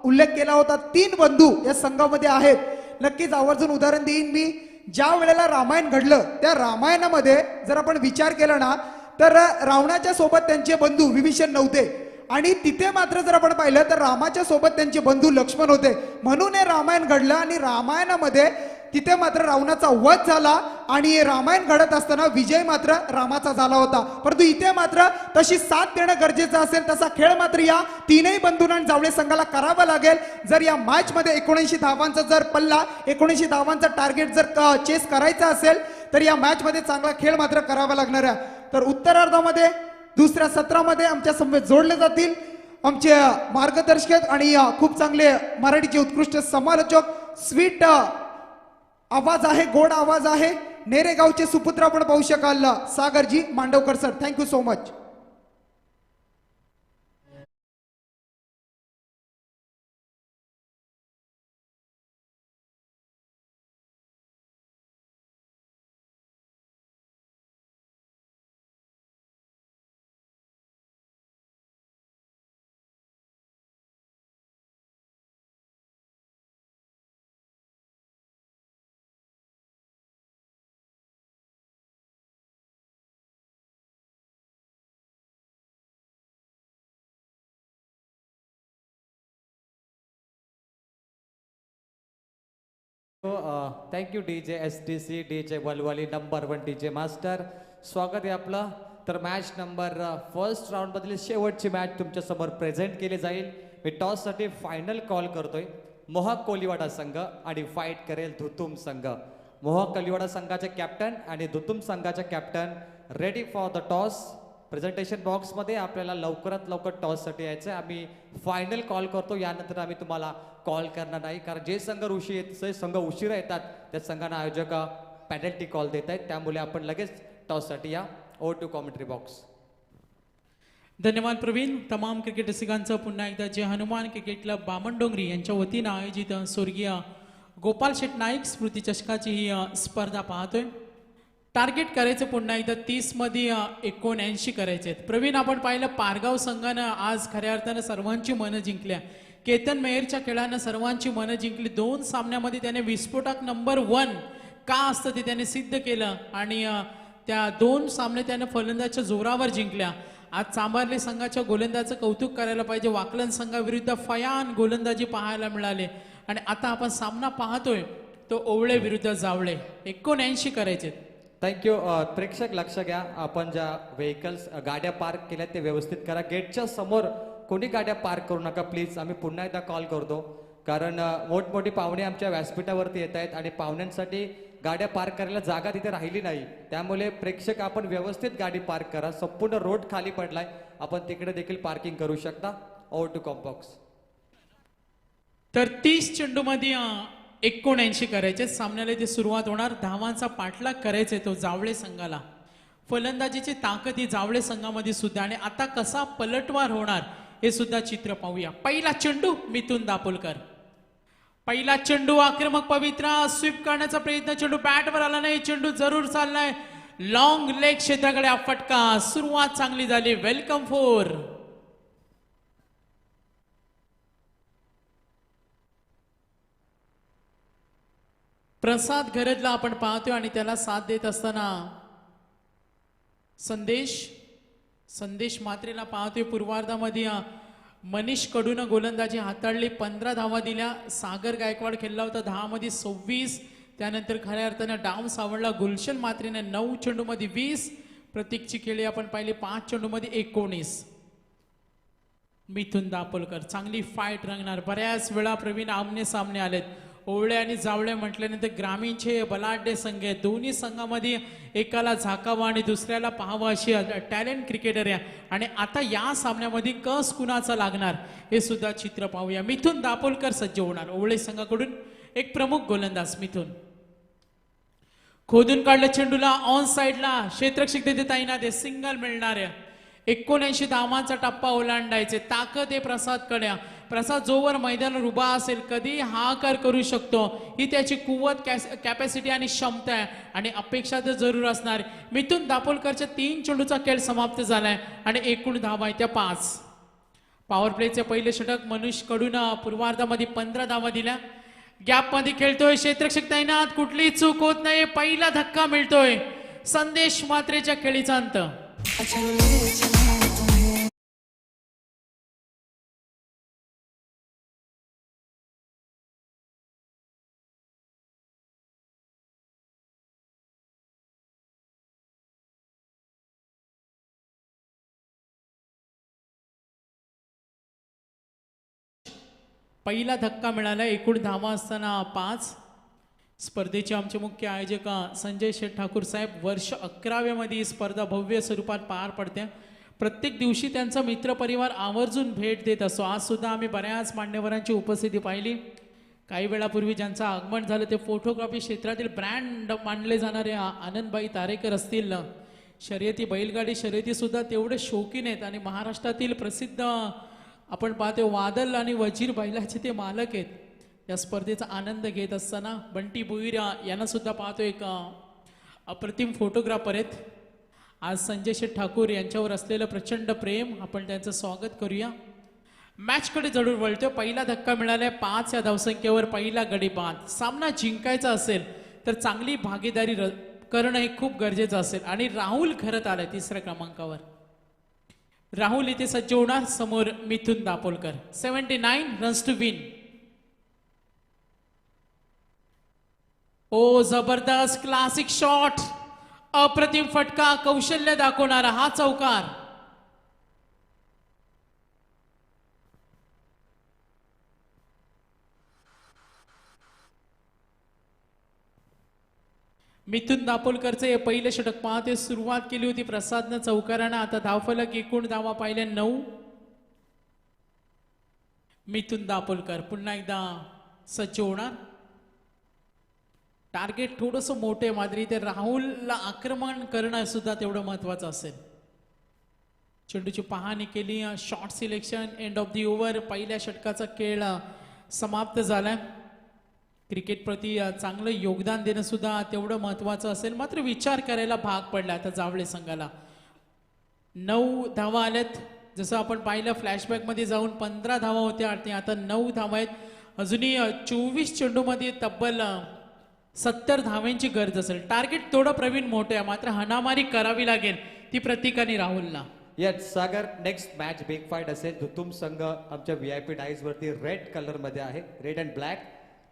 उल्लेख केला होता 3 बंधू या संघामध्ये आहेत. नक्कीच आवर्जून उदाहरण देईन मी. ज्या वेळेला रामायण घडलं त्या रामायणामध्ये जर आपण विचार केला ना तर रावणाच्या सोबत त्यांचे बंधू विभीषण नव्हते आणि तिथे मात्र जर आपण पाहिलं तर रामाच्या सोबत त्यांचे बंधू लक्ष्मण होते. म्हणून हे रामायण घडलं आणि रामायणामध्ये तिथे मात्र रावणाचा वध झाला आणि रामायण घडत असताना विजय मात्र रामाचा झाला होता. परंतु इथे मात्र तशी साथ देणं गरजेचं असेल तसा खेळ मात्र या तीनही बंधूंना आणि जावळे संघाला करावा लागेल. जर या मॅच मध्ये 79 धावांचा जर पल्ला 79 धावांचा टार्गेट जर चेस करायचा असेल तर या मॅच मध्ये चांगला खेळ मात्र करावा लागणार आहे. तर उत्तरार्धामध्ये दुसऱ्या सत्रामध्ये आमच्या समवेत जोडले जातील आमचे मार्गदर्शक आणि खूप चांगले मराठीचे उत्कृष्ट समालोचक. स्वीट आवाज आहे, गोड आवाज आहे. नेरेगावचे सुपुत्र आपण पाहू शकाल Sagarji Mandavkar sir. Thank you so much. Thank you DJ SDC DJ Valvali number 1 DJ master. स्वागत आहे आपलं. तर मॅच नंबर फर्स्ट राऊंड मधली शेवटची मॅच तुमच्या समोर प्रेझेंट केली जाईल. मी टॉस साठी फायनल कॉल करतोय. मोहक कोलिवाडा संघ आणि फाईट करेल धुतुम संघ. मोहक कोलिवाडा संघाचे कॅप्टन आणि धुतुम संघाचे captain ready for the toss. Presentation बॉक्समध्ये आपल्याला लवकरात लवकर टॉससाठी यायचं आहे. आम्ही फायनल कॉल करतो, यानंतर आम्ही तुम्हाला कॉल करणार नाही, कारण जे संघ उशिरा येतात त्या संघांना आयोजक पेनल्टी कॉल देत आहेत. त्यामुळे आपण लगेच टॉससाठी या. Over to commentary box. धन्यवाद प्रवीण. तमाम क्रिकेट रसिकांचं पुन्हा एकदा जे हनुमान क्रिकेट क्लब बामणडोंगरी यांच्या वतीनं आयोजित स्वर्गीय गोपाल शेट नाईक स्मृती चषकाची ही स्पर्धा पाहतोय. टार्गेट करायचं पुन्हा एकदा 30 मध्ये 79 करायचे. प्रवीण, आपण पाहिलं पारगाव संघानं आज खऱ्या अर्थानं सर्वांची मनं जिंकल्या. केतन मेहरच्या खेळानं सर्वांची मनं जिंकली. 2 सामन्यामध्ये त्याने विस्फोटक नंबर 1 का असतं ते त्याने सिद्ध केलं आणि त्या 2 सामने त्याने फलंदाजच्या जोरावर जिंकल्या. आज चांभारले संघाच्या गोलंदाजाचं कौतुक करायला पाहिजे. वाकलन संघाविरुद्ध फयान गोलंदाजी पाहायला मिळाले आणि आता आपण सामना पाहतोय तो ओवळे विरुद्ध जावळे. 79 करायचे. थँक्यू. प्रेक्षक लक्ष घ्या, आपण ज्या व्हेकल्स गाड्या पार्क केल्या ते व्यवस्थित करा. गेटच्या समोर कोणी गाड्या पार्क करू नका प्लीज. आम्ही पुन्हा एकदा कॉल करतो, कारण मोठमोठी पाहुणे आमच्या व्यासपीठावरती येत आहेत आणि पाहुण्यांसाठी गाड्या पार्क करायला जागा तिथे राहिली नाही. त्यामुळे प्रेक्षक आपण व्यवस्थित गाडी पार्क करा. संपूर्ण रोड खाली पडलाय, आपण तिकडे देखील पार्किंग करू शकता. Over to combox. तर 30 चेंडूमध्ये 79 करायचे. सामन्याला ते सुरुवात होणार. धावांचा पाठलाग करायचे तो जावळे संघाला. फलंदाजीची ताकद ही जावळे संघामध्ये सुद्धा. आणि आता कसा पलटवार होणार हे सुद्धा चित्र पाहूया. पहिला चेंडू मिथुन दापोलकर. पहिला चेंडू आक्रमक पवित्रा स्वीप करण्याचा प्रयत्न. चेंडू बॅटवर आला नाही, चेंडू जरूर चाललाय लॉंग लेग क्षेत्राकडे. हा फटका. सुरुवात चांगली झाली. वेलकम 4. प्रसाद घरतला आपण पाहतोय आणि त्याला साथ देत असताना संदेश मात्रेला पाहतोय. पूर्वार्धामध्ये मनीष कडून गोलंदाजी हाताळली. 15 धावा दिल्या. सागर गायकवाड खेळला होता 10 मध्ये 26. त्यानंतर खऱ्या अर्थानं डाव सावळला गुलशन मात्रेने. 9 चेंडूमध्ये 20. प्रतीकची खेळी आपण पाहिली 5 चेंडूमध्ये 19. मिथुन दापोलकर चांगली फाईट रंगणार. बऱ्याच वेळा प्रवीण आमने सामने आलेत. ओवळे आणि जावळे म्हटल्यानंतर ग्रामीणचे बलाढ्य संघ आहेत. दोन्ही संघामध्ये एकाला झाकावं आणि दुसऱ्याला पाहावं अशी टॅलेंट क्रिकेटर आहे. आणि आता या सामन्यामध्ये कस कुणाचा लागणार हे सुद्धा चित्र पाहूया. मिथुन दापोलकर सज्ज होणार ओवळे संघाकडून. एक प्रमुख गोलंदाज मिथुन. खोदून काढलं चेंडूला ऑन साइडला क्षेत्ररक्षक तिथे तैनात आहे. सिंगल मिळणार आहे. 79 धावांचा टप्पा ओलांडायचे. ताकद आहे प्रसाद कड्या. प्रसाद जोवर मैदानावर उभा असेल कधी हाकार करू शकतो. ही त्याची कुवत कॅपॅसिटी आणि क्षमता आहे आणि अपेक्षा तर जरूर असणार. मिथुन दापोलकरच्या 3 चेंडूचा खेळ समाप्त झालाय आणि एकूण धावा आहे त्या 5. पॉवर प्लेचे पहिले षटक मनुष्य कडून पूर्वार्धामध्ये 15 धावा दिल्या. गॅप मध्ये खेळतोय क्षेत्ररक्षक तैनात. कुठलीही चूक होत नाही. पहिला धक्का मिळतोय. संदेश मात्रेच्या खेळीचा अंत. पहिला धक्का मिळाला. एकूण धावा असताना 5. स्पर्धेचे आमचे मुख्य आयोजक संजय शेठ ठाकूर साहेब. वर्ष 11व्या मध्ये ही स्पर्धा भव्य स्वरूपात पार पडते. प्रत्येक दिवशी त्यांचा मित्रपरिवार आवर्जून भेट देत असतो. आज सुद्धा आम्ही बऱ्याच मान्यवरांची उपस्थिती पाहिली. काही वेळापूर्वी ज्यांचं आगमन झालं ते फोटोग्राफी क्षेत्रातील ब्रँड मानले जाणारे आनंदबाई तारेकर असतील. शर्यती बैलगाडी शर्यती सुद्धा तेवढे शौकीन आहेत आणि महाराष्ट्रातील प्रसिद्ध आपण पाहतो वादल आणि वजीर बैलाचे ते मालक आहेत. या स्पर्धेचा आनंद घेत असताना बंटी भुईर यांना सुद्धा पाहतो एक अप्रतिम फोटोग्राफर आहेत. आज संजय शेठ ठाकूर यांच्यावर असलेलं प्रचंड प्रेम आपण त्यांचं स्वागत करूया. मॅचकडे जरूर वळतो. पहिला धक्का मिळालाय 5 या धावसंख्येवर. पहिला गडी बाद. सामना जिंकायचा असेल तर चांगली भागीदारी करणं हे खूप गरजेचं असेल आणि राहुल खरत आलाय 3ऱ्या क्रमांकावर. राहुल इथे सज्ज होणार. समोर मिथुन दापोलकर. 79 रन्स टू विन. ओ जबरदस्त क्लासिक शॉट. अप्रतिम फटका. कौशल्य दाखवणारा हा चौकार. मिथुन दापोलकरचे हे पहिले षटक पाहते. सुरुवात केली होती प्रसादनं चौकारानं. आता धावफलक एकूण धावा पाहिल्या 9. मिथुन दापोलकर पुन्हा एकदा सज्ज होणार. टार्गेट थोडंसं मोठे मात्र ते राहुलला आक्रमण करणं सुद्धा तेवढं महत्वाचं असेल. चेंडूची पाहणी केली. Shot selection. End of the over. पहिल्या षटकाचा खेळ समाप्त झालाय. क्रिकेट प्रती चांगलं योगदान देणं सुद्धा तेवढं महत्वाचं असेल. मात्र विचार करायला भाग पडला आता जावळे संघाला. 9 धावा आल्यात. जसं आपण पाहिलं फ्लॅशबॅक मध्ये जाऊन 15 धावा होत्या आणि आता 9 धावा आहेत. अजूनही 24 चेंडूमध्ये तब्बल 70 धाव्यांची गरज असेल. टार्गेट थोडं प्रवीण मोठं आहे मात्र हणामारी करावी लागेल ती प्रत्येकाने राहुलला. येस सागर, नेक्स्ट मॅच बिग फाईट असेल. धुतुम संघ आमच्या VIP डाईज वरती रेड कलर मध्ये आहे. Red and black.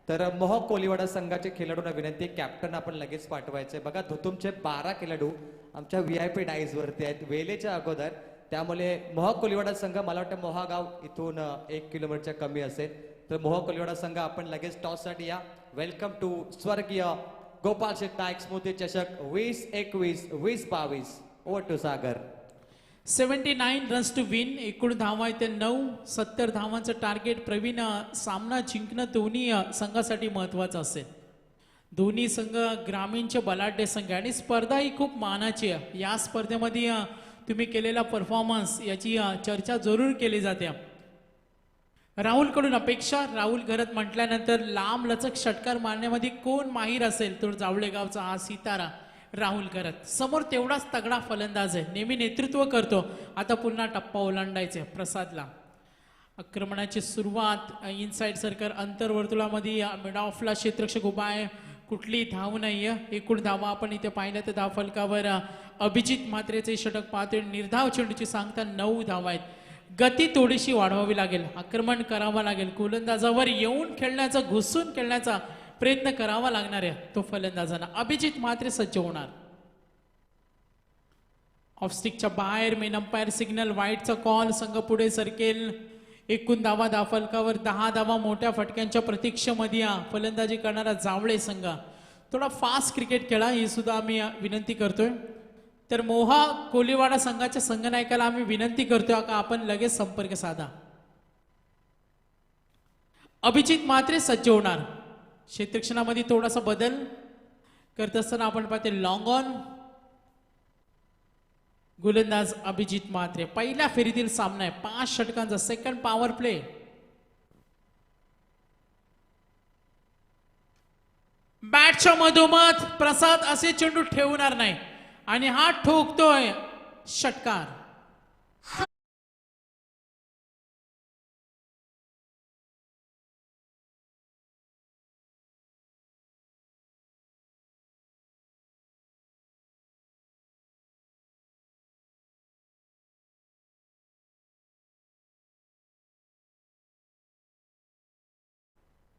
तर मोहक कोलिवाडा संघाचे खेळाडूंना विनंती. कॅप्टन आपण लगेच पाठवायचे. बघा धुतुमचे 12 खेळाडू आमच्या VIP डाईज वरती आहेत वेलेच्या अगोदर. त्यामुळे मोहक कोलिवाडा संघ मला वाटतं मोहागाव इथून 1 किलोमीटरच्या कमी असेल. तर मोहक कोलिवाडा संघ आपण लगेच टॉस साठी या. वेलकम टू स्वर्गीय गोपाल शेठ नाईक स्मृती चषक 2021 2022. Over to Sagar. 79 runs to win. एकूण धावा ते 9. 70 धावांचं टार्गेट. प्रवीण सामना जिंकणं दोन्ही संघासाठी महत्वाचं असेल. दोन्ही संघ ग्रामीणचे बलाढ्य संघ आणि स्पर्धा ही खूप मानाची आहे. या स्पर्धेमध्ये तुम्ही केलेला परफॉर्मन्स याची चर्चा जरूर केली जाते. राहुल कडून अपेक्षा. राहुल घरत म्हटल्यानंतर लांब लचक षटकार मारण्यामध्ये कोण माहीर असेल तर जावळे गावचा हा सितारा राहुल करत. समोर तेवढाच तगडा फलंदाज आहे. नेहमी नेतृत्व करतो. आता पुन्हा टप्पा ओलांडायचे प्रसादला. आक्रमणाची सुरुवात इनसाइड सर्कल अंतर्वर्तुळामध्ये मिड ऑफला क्षेत्ररक्षक उभा आहे. कुठली धाव नाहीये. एकूण धावा आपण इथे पाहिलं तर धाव फलकावर अभिजित म्हात्रेचे षटक पाहतोय. निर्धाव चेंडूची सांगता 9 धावा आहेत. गती थोडीशी वाढवावी लागेल. आक्रमण करावं लागेल. गोलंदाजावर येऊन खेळण्याचा घुसून खेळण्याचा प्रयत्न करावा लागणार आहे तो फलंदाजांना. अभिजित मात्र सज्ज होणार. ऑफस्टिकच्या बाहेर मेन अंपायर सिग्नल. वाईटचा कॉल. संघ पुढे सरकेल. एकूण धावा फलकावर 10 धावा मोठ्या फटक्यांच्या प्रतीक्षेमध्ये फलंदाजी करणारा जावळे संघ थोडा फास्ट क्रिकेट खेळा ही सुद्धा आम्ही विनंती करतोय. तर मोहा कोलीवाडा संघाच्या संघनायकाला आम्ही विनंती करतोय का आपण लगेच संपर्क साधा. अभिजित मात्रे सज्ज होणार. क्षेत्ररक्षणामध्ये थोडासा बदल करत असताना आपण पाहते लॉंग ऑन. गोलंदाज अभिजित मात्रे. पहिल्या फेरीतील सामना आहे 5 षटकांचा सेकंड पॉवर प्ले. बॅटच्या मधोमध प्रसाद असे चेंडू ठेवणार नाही आणि हा ठोकतोय षटकार.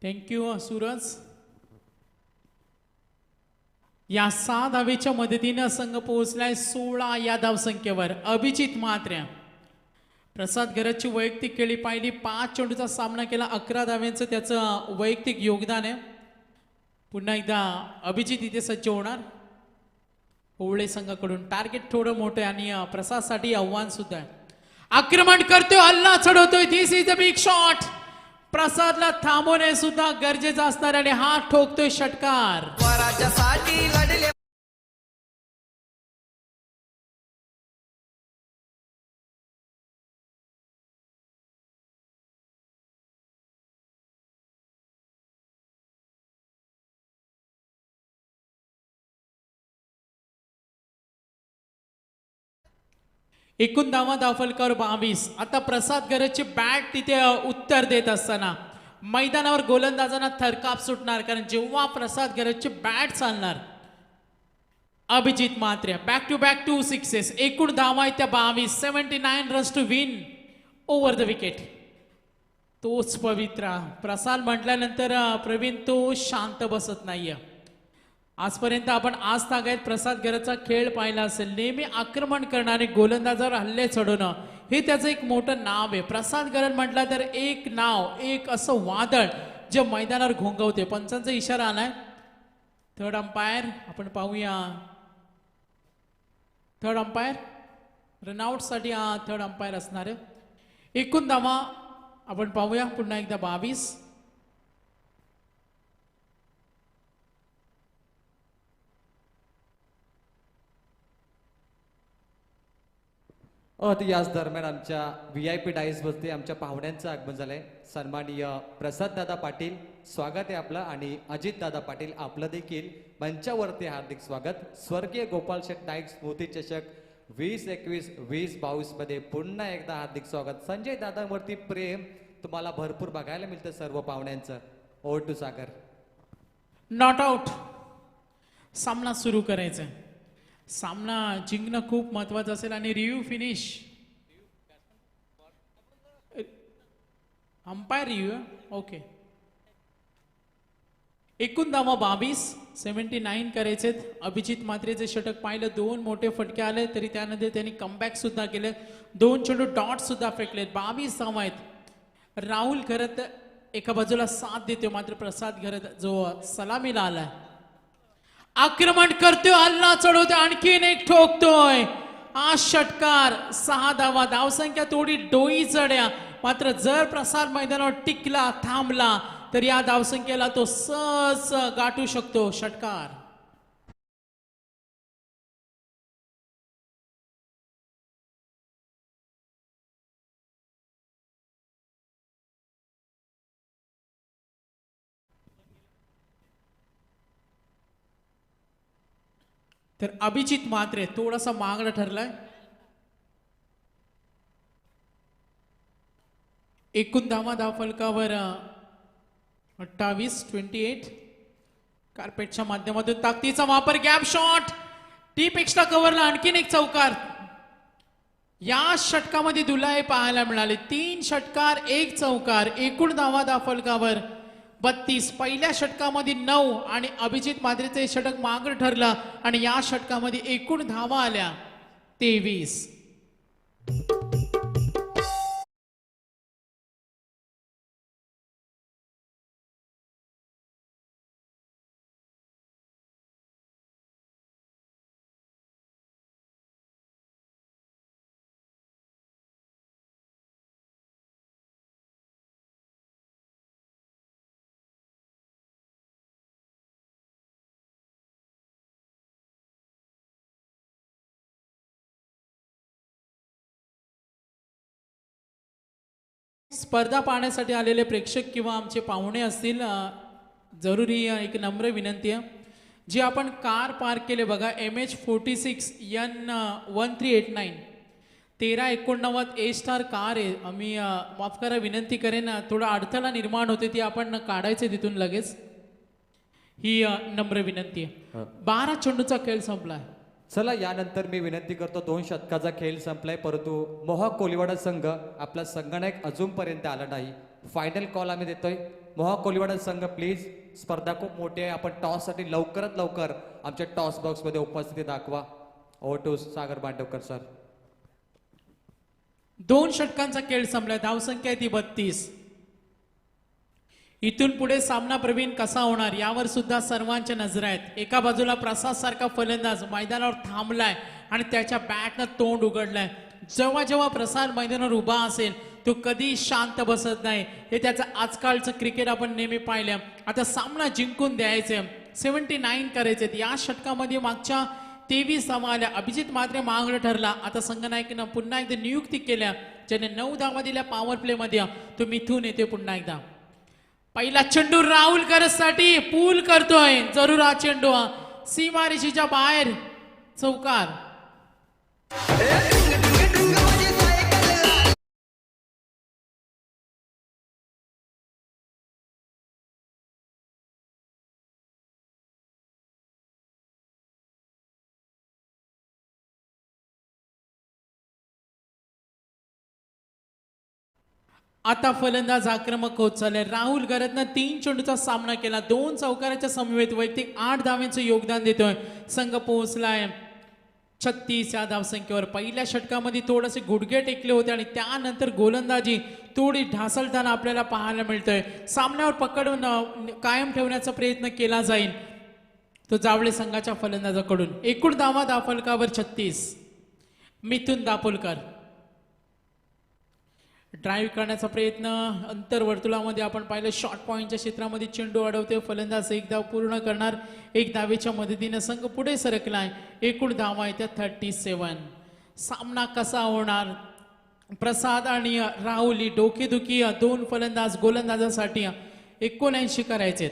थँक्यू सूरज. या 6 धावेच्या मदतीने संघ पोहोचलाय 16 या धावसंख्येवर. अभिजित मात्रे. प्रसाद गरजची वैयक्तिक खेळी पाहिली. 5 चेंडूचा सामना केला. 11 धाव्यांचं त्याचं वैयक्तिक योगदान आहे. पुन्हा एकदा अभिजित इथे सज्ज होणार. ओवळे संघाकडून टार्गेट थोडं मोठं आहे आणि प्रसादसाठी आव्हान सुद्धा आहे. आक्रमण करतोय, हल्ला चढवतोय. दिस इज अ बिग शॉट. प्रसादला थांबवणे सुद्धा गरजेचं असणार आणि हा ठोकतोय षटकार. स्वराज्यासाठी लढले एकूण धावा धावफलकावर 22. आता प्रसाद गरजची बॅट तिथे उत्तर देत असताना मैदानावर गोलंदाजांना थरकाप सुटणार, कारण जेव्हा प्रसाद गरजची बॅट चालणार. Abhijit Matre back to 2 sixes. एकूण धावा आहेत त्या 22. 79 runs to win over the wicket. तोच पवित्रा प्रसाद म्हटल्यानंतर प्रवीण तो शांत बसत नाहीये. आजपर्यंत आपण आज तागायत प्रसाद गरजचा खेळ पाहिला असेल. नेहमी आक्रमण करणारे गोलंदाजावर हल्ले चढवणं हे त्याचं एक मोठं नाव आहे. प्रसाद गरज म्हटलं तर एक नाव, एक असं वादळ जे मैदानावर घोंगवते. पंचांचा इशारा आलाय. थर्ड अंपायर आपण पाहूया. थर्ड अंपायर रनआउट साठी थर्ड अंपायर असणार आहे. एकूण धावा आपण पाहूया पुन्हा एकदा 22. याच दरम्यान आमच्या VIP डाईस वरती आमच्या पाहुण्यांचं आगमन झालंय. सन्माननीय प्रसाद दादा पाटील स्वागत आहे आपलं आणि अजित दादा पाटील आपलं देखील मंचावरती हार्दिक स्वागत. स्वर्गीय गोपाल शेठ नाईक स्मृती चषक 2021 2022 मध्ये पुन्हा एकदा हार्दिक स्वागत. संजय दादांवरती प्रेम तुम्हाला भरपूर बघायला मिळतं सर्व पाहुण्यांचं. Over to Sagar. Not out. सामना सुरू करायचा आहे. सामना जिंकणं खूप महत्वाचं असेल आणि review finish. Umpire review okay. एकूण धावा 22. 79 करायचे. अभिजित मात्रेचे षटक पाहिलं. 2 मोठे फटके आले तरी त्यानंतर त्यांनी कमबॅक सुद्धा केले. 2 चेंडू डॉट सुद्धा फेकलेत. 22 धावा आहेत. राहुल घरत एका बाजूला साथ देतो, मात्र प्रसाद घरत जो सलामीला आलाय. आक्रमण करतोय, हल्ला चढवतोय, आणखीन एक ठोकतोय. हा षटकार. 6 धावा. धावसंख्या थोडी डोई चढ्या, मात्र जर प्रसाद मैदानावर टिकला, थांबला तर या धावसंख्येला तो सहज गाठू शकतो. षटकार. तर अभिजित मात्रे थोडासा मागणं ठरलाय. एकूण धावा धावफलकावर 28. कार्पेटच्या माध्यमातून ताकदीचा वापर. Gap shot. टीप एक्स्ट्रा कव्हरला आणखीन एक चौकार. या षटकामध्ये दुलाय पाहायला मिळाले. 3 षटकार 1 चौकार. एकूण धावा धावफलकावर 32. पहिल्या षटकामध्ये 9 आणि अभिजित मात्रेचे षटक मागं ठरलं आणि या षटकामध्ये एकूण धावा आल्या 23. स्पर्धा पाहण्यासाठी आलेले प्रेक्षक किंवा आमचे पाहुणे असतील, जरुरी एक नम्र विनंती आहे, जी आपण कार पार्क केले बघा MH46N1389 1389 A कार आहे. आम्ही माफ करा विनंती करेन, थोडा अडथळा निर्माण होते, ती आपण काढायचे तिथून लगेच. ही नम्र विनंती आहे. 12 चेंडूचा खेळ संपलाय. चला यानंतर मी विनंती करतो, 2 षटकाचा खेळ संपलाय, परंतु मोहा कोलिवाडा संघ आपला संघनायक अजूनपर्यंत आला नाही. फायनल कॉल आम्ही देतोय. मोहा कोलिवाडा संघ प्लीज, स्पर्धा खूप मोठी आहे, आपण टॉससाठी लवकरात लवकर आमच्या टॉस बॉक्समध्ये उपस्थिती दाखवा. Over to Sagar Bandavkar sir. 2 षटकांचा खेळ संपलाय. धावसंख्या आहे ती 32. इथून पुढे सामना प्रवीण कसा होणार यावर सुद्धा सर्वांच्या नजर आहेत. एका बाजूला प्रसाद सारखा फलंदाज मैदानावर थांबलाय आणि त्याच्या बॅटनं तोंड उघडलंय. जेव्हा जेव्हा प्रसाद मैदानावर उभा असेल तो कधी शांत बसत नाही. हे त्याचं आजकालचं क्रिकेट आपण नेहमी पाहिलं. आता सामना जिंकून द्यायचे, 79 करायचे. या षटकामध्ये मागच्या 23 धावा आल्या. अभिजित मात्रे मागणं ठरला. आता संघनायकानं पुन्हा एकदा नियुक्ती केल्या, ज्याने 9 धावा दिल्या पॉवर प्ले मध्ये. तो मिथून येते पुन्हा एकदा. पहिला चेंडू राहुल करसाठी पूल करतोय. जरूर हा चेंडू सीमारेषेच्या बाहेर चौकार. आता फलंदाज आक्रमक होत चालले. राहुल गरजनं 3 चेंडूचा सामना केला. 2 चौकाराच्या समवेत वैयक्तिक 8 धावांचं योगदान देतोय. संघ पोहोचलाय 36 या धावसंख्येवर. पहिल्या षटकामध्ये थोडेसे गुडघे टेकले होते आणि त्यानंतर गोलंदाजी थोडी ढासळताना आपल्याला पाहायला मिळतोय. सामन्यावर पकडून कायम ठेवण्याचा प्रयत्न केला जाईल तो जावळे संघाच्या फलंदाजाकडून. एकूण धावा दाफलकावर 36. मिथुन दापोलकर ड्राईव्ह करण्याचा प्रयत्न अंतर्वर्तुळामध्ये आपण पाहिलं. शॉर्ट पॉईंटच्या क्षेत्रामध्ये चेंडू अडवते. फलंदाज 1 धाव पूर्ण करणार. 1 धावेच्या मदतीने संघ पुढे सरकलाय. एकूण धावा आहेत त्या 37. सामना कसा होणार? प्रसाद आणि राहुल ही डोकेदुखी 2 फलंदाज गोलंदाजासाठी 79 करायचे.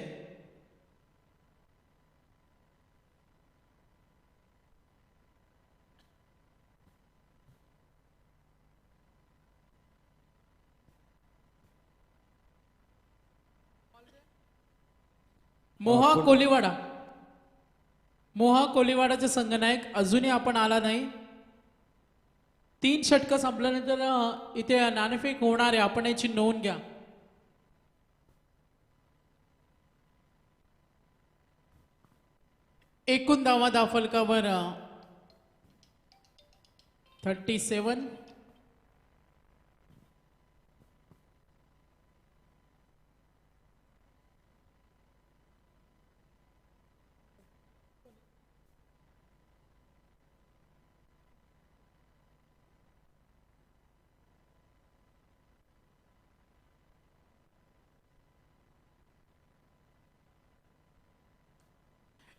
मोहा कोलिवाडाचे संघनायक अजूनही आपण आला नाही. 3 षटकं संपल्यानंतर इथे नाणेफेक होणार आहे, आपण याची नोंद घ्या. एकूण धावा दाफलकावर 37.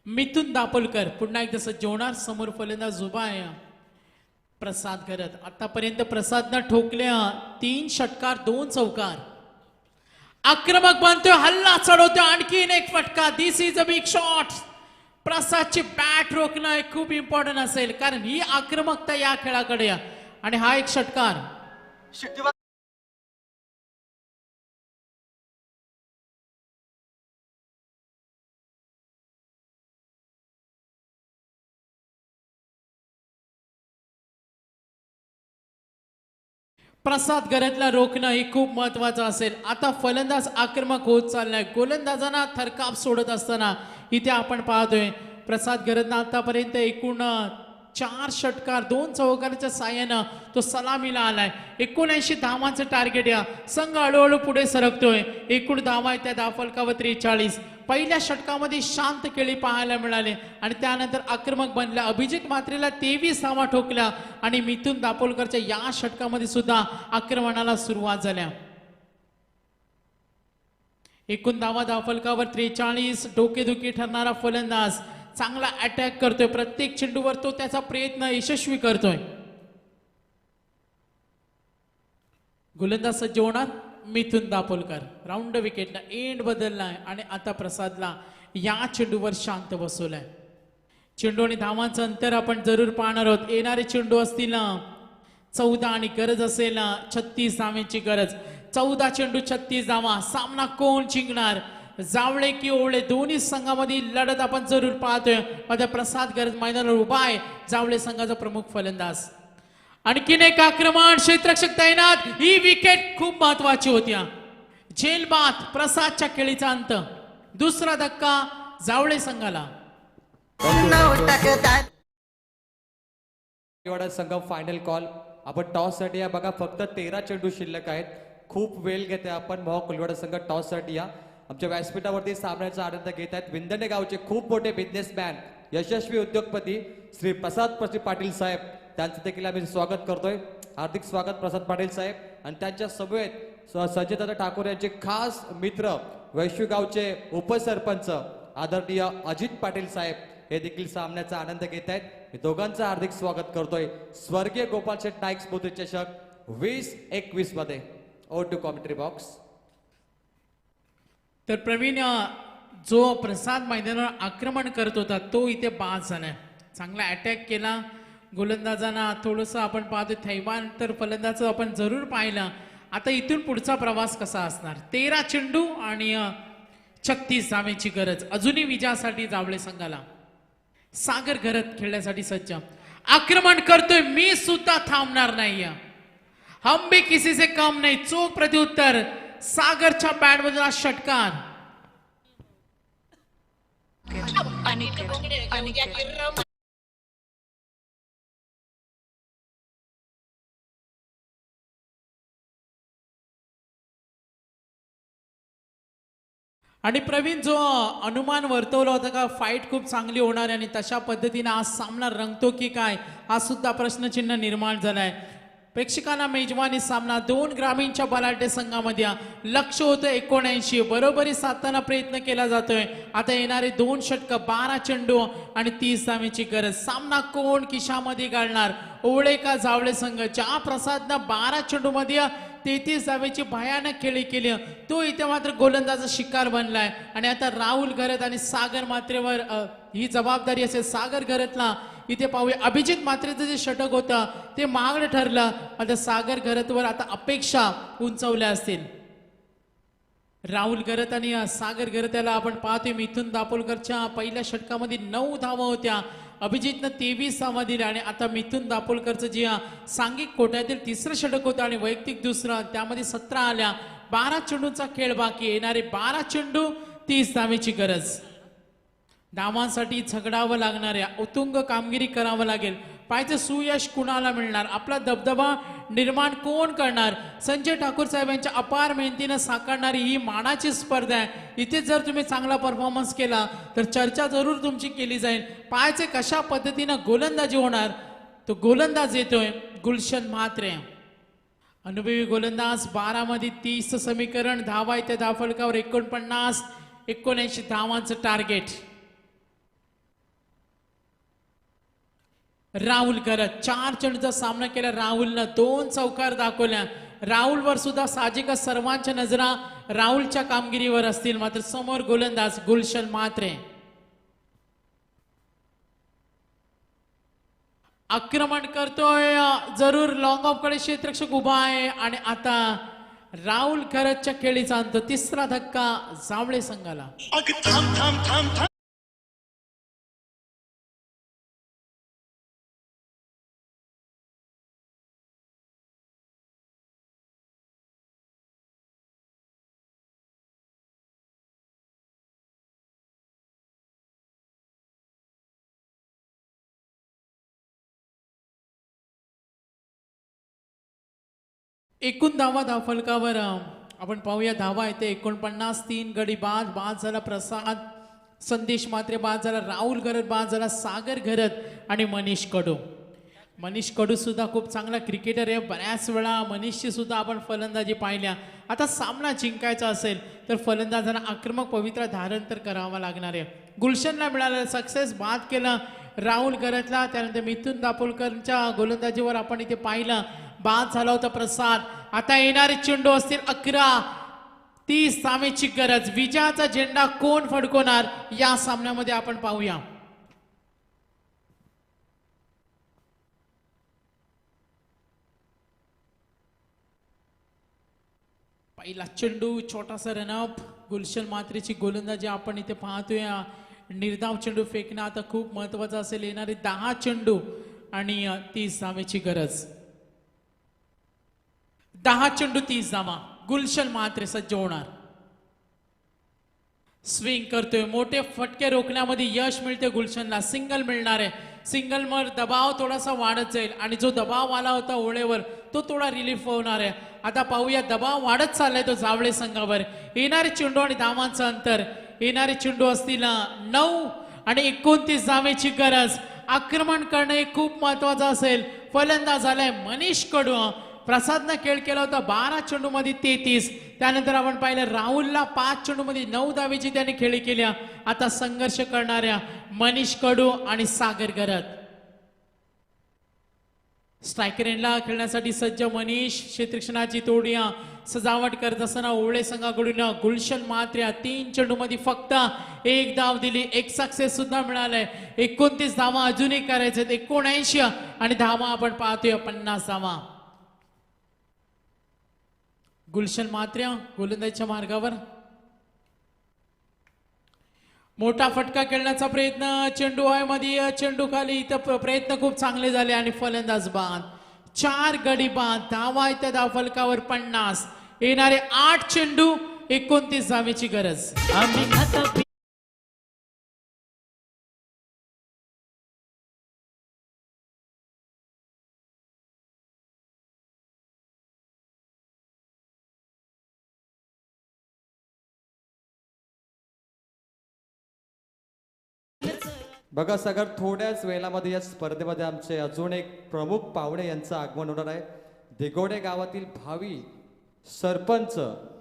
मिथुन दापोलकर पुन्हा एकदा सज्ज होणार. समोर फलंदाज उभा आहे प्रसाद करत. आतापर्यंत प्रसादनं ठोकल्या 3 षटकार 2 चौकार. आक्रमक बनतोय, हल्ला चढवतोय, आणखीन एक फटका. This is a big shot. प्रसादची बॅट रोखणं हे खूप इम्पॉर्टंट असेल, कारण ही आक्रमकता या खेळाकडे आणि हा एक षटकार. प्रसाद गरजला रोखणं हे खूप महत्वाचं असेल. आता फलंदाज आक्रमक होत चाललाय. गोलंदाजांना थरकाप सोडत असताना इथे आपण पाहतोय प्रसाद गरजनं आतापर्यंत एकूण 4 षटकार 2 चौकाराच्या साह्यानं तो सलामीला आलाय. 79 धावांचं टार्गेट या. संघ हळूहळू पुढे सरकतोय. एकूण धावा आहेत त्या दाफलकावर 43. पहिल्या षटकामध्ये शांत खेळी पाहायला मिळाले आणि त्यानंतर आक्रमक बनल्या. अभिजित मात्रेला 23 धावा ठोकल्या आणि मिथुन दापोलकरच्या या षटकामध्ये सुद्धा आक्रमणाला सुरुवात झाल्या. एकूण धावा दाफलकावर 43. डोकेदुखी ठरणारा फलंदाज चांगला अटॅक करतोय. प्रत्येक चेंडूवर तो त्याचा प्रयत्न यशस्वी करतोय. गोलंदाज सज्ज होणार. मिथुन दापोलकर. राऊंड विकेटला एंड बदललाय आणि आता प्रसादला या चेंडूवर शांत बसवलाय. चेंडू आणि धावांचं अंतर आपण जरूर पाहणार आहोत. येणारे चेंडू असतील 14 आणि गरज असेल 36 धावांची गरज. 14 चेंडू 36 धावा. सामना कोण जिंकणार? जावळे की ओवळे दोन्ही संघामधील लढत आपण जरूर पाहतोय. आता प्रसाद गरज मैदानावर उभा आहे. जावळे संघाचा प्रमुख फलंदाज. आणखीन एक आक्रमण, क्षेत्ररक्षक तैनात. ही विकेट खूप महत्वाची होती. झेलबाद प्रसादच्या खेळीचा अंत. दुसरा धक्का जावळे संघाला. एवढा संघ फायनल कॉल. आपण टॉस साठी या बघा, फक्त 13 चेंडू शिल्लक आहेत. खूप वेळ घेते आपण. भाऊ कुलवाडा संघ टॉस साठी या. आमच्या व्यासपीठावरती सामन्याचा आनंद घेत आहेत विंदणे गावचे खूप मोठे बिझनेसमॅन, यशस्वी उद्योगपती श्री प्रसाद पाटील साहेब. त्यांचं देखील आम्ही स्वागत करतोय. हार्दिक स्वागत प्रसाद पाटील साहेब. आणि त्यांच्या समवेत संजयदादा ठाकूर यांचे खास मित्र वैश्विक गावचे उपसरपंच आदरणीय अजित पाटील साहेब हे देखील सामन्याचा आनंद घेत आहेत. मी दोघांचं हार्दिक स्वागत करतोय. स्वर्गीय गोपाल शेठ नाईक स्मृती चषक 2021 मध्ये. Over to commentary box. तर प्रवीण, जो प्रसाद मैदानावर आक्रमण करत होता तो इथे बाद झालाय. चांगला अटॅक केला गोलंदाजांना. थोडंसं आपण पाहतो थैमान तर फलंदाजाचं आपण जरूर पाहिलं. आता इथून पुढचा प्रवास कसा असणार? 13 चेंडू आणि 36 धावेची गरज. अजूनही विजयासाठी जावळे संघाला. सागर घरत खेळण्यासाठी सज्ज. आक्रमण करतोय. मी सुद्धा थांबणार नाही. हम भी किसी से कम नाही. चोख प्रत्युत्तर. सागरच्या बॅटमधून हा षटकार. आणि प्रवीण, जो अनुमान वर्तवला होता का फाईट खूप चांगली होणार आणि तशा पद्धतीने आज सामना रंगतो की काय, हा सुद्धा प्रश्नचिन्ह निर्माण झालाय. प्रेक्षकांना मेजवानी सामना 2 ग्रामीणच्या बलाढ्य संघामध्ये. लक्ष होतं 79. बरोबरी साधताना प्रयत्न केला जातोय. आता येणारे 2 षटक, 12 चेंडू आणि 30 धावेची गरज. सामना कोण खिशामध्ये घालणार? ओवळे का जावळे संघ? ज्या प्रसादनं 12 चेंडू मध्ये 33 धावेची भयानक खेळी केली, तो इथे मात्र गोलंदाजा शिकार बनलाय. आणि आता राहुल घरत आणि सागर मात्रेवर ही जबाबदारी असेल. सागर घरतला इथे पाहूया. अभिजित मात्रेचं जे षटक होतं ते महागडं ठरलं. आता सागर घरतवर आता अपेक्षा उंचवल्या असतील. राहुल घरत आणि सागर घरत याला आपण पाहतोय. मिथुन दापोलकरच्या पहिल्या षटकामध्ये 9 धावा होत्या. अभिजितनं 23 धावा दिल्या. आणि आता मिथुन दापोलकरचं जे सांघिक कोट्यातील 3रं षटक होतं आणि वैयक्तिक 2रं, त्यामध्ये 17 आल्या. 12 चेंडूंचा खेळ बाकी. येणारे 12 चेंडू 30 धावेची गरज. धावांसाठी झगडावं लागणार आहे. उत्तुंग कामगिरी करावं लागेल. पाहिजे सुयश कुणाला मिळणार? आपला दबदबा निर्माण कोण करणार? संजय ठाकूर साहेब यांच्या अपार मेहनतीनं साकारणारी ही मानाची स्पर्धा आहे. इथे जर तुम्ही चांगला परफॉर्मन्स केला तर चर्चा जरूर तुमची केली जाईल. पाहायचे कशा पद्धतीनं गोलंदाजी होणार. तो गोलंदाज येतोय गुलशन म्हात्रे. अनुभवी गोलंदाज. 12 मध्ये 30 समीकरण. धावा येते धावफलकावर 49. 79 धावांचं टार्गेट. राहुल घरत 4 चेंडूचा सामना केला. राहुलनं 2 चौकार दाखवल्या. राहुलवर सुद्धा साहजिकच सर्वांच्या नजरा राहुलच्या कामगिरीवर असतील. मात्र समोर गोलंदाज गुलशन म्हात्रे. आक्रमण करतोय जरूर. लॉंग ऑफ कडे क्षेत्ररक्षक उभा आहे. आणि आता राहुल घरतच्या खेळीचा अंत. 3रा धक्का जावळे संघाला. एकूण धावा धावफलकावर आपण पाहूया. धावा येते 49. 3 गडी बाद. बाद झाला प्रसाद. संदेश मात्रे बाद झाला. राहुल घरत बाद झाला. सागर घरत आणि मनीष कडू. मनीष कडू सुद्धा खूप चांगला क्रिकेटर आहे. बऱ्याच वेळा मनीषची सुद्धा आपण फलंदाजी पाहिल्या. आता सामना जिंकायचा असेल तर फलंदाजांना आक्रमक पवित्रा धारण तर करावा लागणार आहे. गुलशनला मिळालं सक्सेस. बाद केलं राहुल घरतला. त्यानंतर मिथुन दापोलकरच्या गोलंदाजीवर आपण इथे पाहिलं बाद झाला होता प्रसाद. आता येणारे चेंडू असतील 11. 30 धावेची गरज. विजयाचा झेंडा कोण फडकवणार या सामन्यामध्ये आपण पाहूया. पहिला चेंडू छोटासा रनअप. गुलशन मात्रेची गोलंदाजी आपण इथे पाहतोय. निर्धाव चेंडू फेकणं आता खूप महत्वाचं असेल. येणारे 10 चेंडू आणि 30 धावेची गरज. 10 चेंडू 30 धावा. गुलशन मात्रे सज्ज होणार. स्विंग करतोय. मोठे फटके रोखण्यामध्ये यश मिळते गुलशनला. सिंगल मिळणार आहे. सिंगल वर दबाव थोडासा वाढत जाईल आणि जो दबाव आला होता ओळेवर तो थोडा रिलीफ होणार आहे. आता पाहूया दबाव वाढत चाललाय तो जावळे संघावर. येणारे चेंडू आणि धावांचं अंतर. येणारे चेंडू असतील 9 आणि 29 धावेची गरज. आक्रमण करणं हे खूप महत्वाचं असेल. फलंदाज आलाय मनीष कडू. प्रसादनं खेळ केला होता 12 चेंडू मध्ये 33. त्यानंतर आपण पाहिलं राहुलला 5 चेंडू मध्ये 9 धावेची त्याने खेळी केल्या. आता संघर्ष करणाऱ्या मनीष कडू आणि सागर गरत. स्ट्रायकर एंडला खेळण्यासाठी सज्ज मनीष. क्षेत्ररक्षणाची तोडी सजावट करत असताना ओळे संघाकडून गुलशन मात्र्या 3 चेंडू मध्ये फक्त 1 धाव दिली. 1 सक्सेस सुद्धा मिळालाय. 29 धावा अजूनही करायचे. 79 आणि धावा आपण पाहतोय 50 धावा. गुलशन मात्र्या गोलंदाजीच्या मार्गावर. मोठा फटका खेळण्याचा प्रयत्न. चेंडू आहे मध्ये. चेंडू खाली. इथं प्रयत्न खूप चांगले झाले आणि फलंदाज बाद. 4 गडी बाद. धावा इथं धाव फलकावर 50. येणारे 8 चेंडू 29 धावेची गरज. बघा सागर, थोड्याच वेळामध्ये या स्पर्धेमध्ये आमचे अजून एक प्रमुख पाहुणे यांचं आगमन होणार आहे. दिघोडे गावातील भावी सरपंच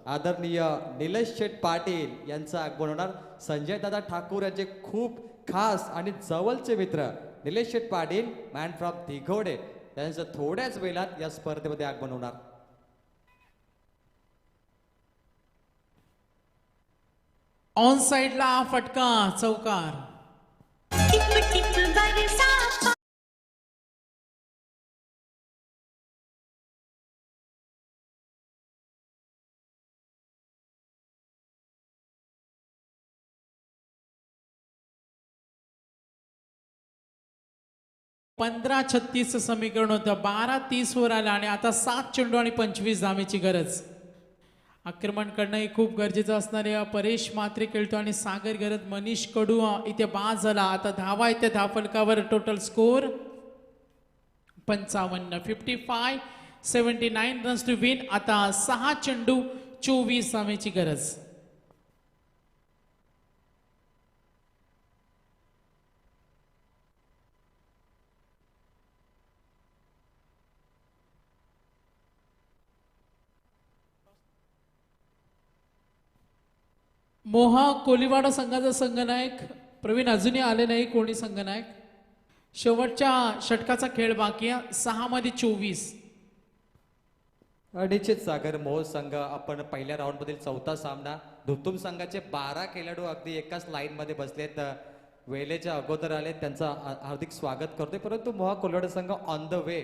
आदरणीय निलेश शेठ पाटील यांचं आगमन होणार. संजय दादा ठाकूर यांचे खूप खास आणि जवळचे मित्र निलेश शेठ पाटील, मॅन फ्रॉम दिघोडे, यांचं थोड्याच वेळात या स्पर्धेमध्ये आगमन होणार. ऑन साइडला फटका चौकार. बरसा 15-36 समीकरण होतं. 12-30 वर आलं आणि आता 7 चेंडू आणि 25 धावेची गरज. आक्रमण करणं हे खूप गरजेचं असणार आहे. परेश मात्रे खेळतो आणि सागर गरज. मनीष कडू इथे बाद झाला. आता धावा इथे धावफलकावर. Total score 55. 55-79 runs to win. आता 6 चेंडू 24 धावेची गरज. मोहा कोलीवाडा संघाचा संघनायक प्रवीण अजूनही आले नाही. कोणी संघनायक. शेवटच्या षटकाचा खेळ बाकी आहे. 6 मध्ये 24. निश्चित सागर, मोह संघ आपण पहिल्या राऊंड मधील चौथा सामना. धुतुम संघाचे 12 खेळाडू अगदी एकाच लाईन मध्ये बसलेत. वेळेच्या अगोदर आले, त्यांचं हार्दिक स्वागत करतोय. परंतु मोहा कोलीवाडा संघ ऑन द वे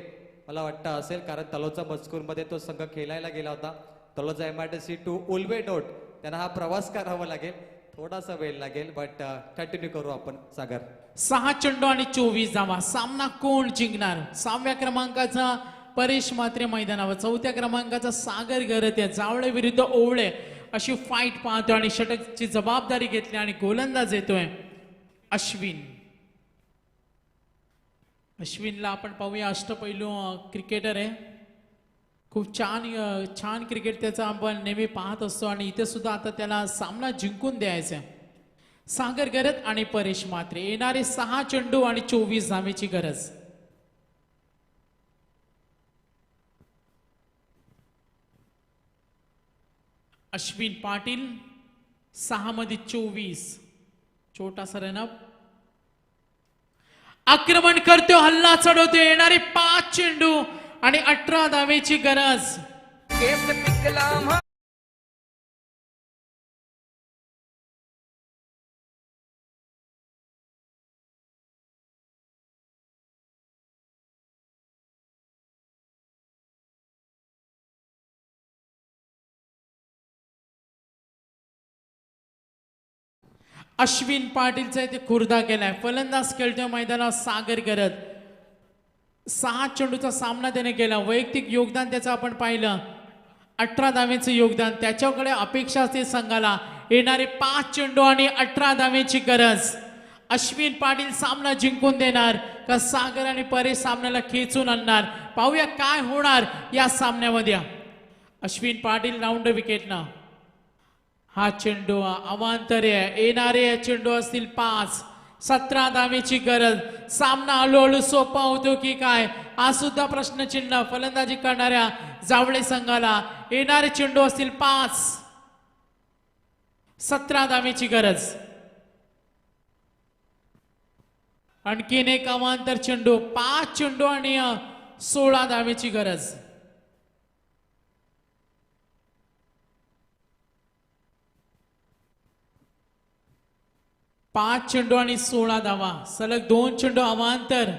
मला वाटतं असेल, कारण तलोचा मजकूर मध्ये तो संघ खेळायला गेला होता. तलोचा MIDC टू उल्वे डोट, त्यांना हा प्रवास करावा लागेल. थोडासा वेळ लागेल, बट कंटिन्यू करू आपण सागर. 6 चेंडू आणि 24 धावा. सामना कोण जिंकणार? 6व्या क्रमांकाचा परेश मात्रे मैदानावर, 4थ्या क्रमांकाचा सागर गरत या जावळे विरुद्ध ओवळे अशी फाईट पाहतो आणि षटकची जबाबदारी घेतली आणि गोलंदाज येतोय अश्विन. अश्विनला आपण पाहूया. अष्टपैलू क्रिकेटर आहे. खूप छान क्रिकेट त्याचा आपण नेहमी पाहत असतो आणि इथे सुद्धा आता त्याला सामना जिंकून द्यायचा. सागर गरज आणि परेश मात्रे. येणारे 6 चेंडू आणि 24 धावेची गरज. अश्विन पाटील 6 मध्ये 24. छोटासा रनअप. आक्रमण करतो, हल्ला चढवतो. येणारे 5 चेंडू आणि 18 धावेची गरज. केस पिकला म्हा अश्विन पाटीलचा इथे खुर्दा केलाय. फलंदाज खेळतोय मैदानावर सागर गरज. 6 चेंडूचा सामना त्याने केला. वैयक्तिक योगदान त्याचं आपण पाहिलं, 18 धावेचं योगदान. त्याच्याकडे अपेक्षा असते संघाला, येणारे 5 चेंडू आणि 18 धावेची गरज. अश्विन पाटील सामना जिंकून देणार का सागर आणि परेश सामन्याला खेचून आणणार? पाहूया काय होणार या सामन्यामध्ये. अश्विन पाटील राऊंड विकेटनं. हा चेंडू अवांतर आहे. येणारे चेंडू असतील 5. 17 धावेची गरज. सामना हळूहळू सोपा होतो की काय, हा सुद्धा प्रश्नचिन्ह फलंदाजी करणाऱ्या जावळे संघाला. येणारे चेंडू असतील 5. 17 धावेची गरज. आणखीन एक अवांतर चेंडू. 5 चेंडू आणि 16 धावेची गरज. 5 चेंडू आणि 16 धावा. सलग 2 चेंडू अवांतर.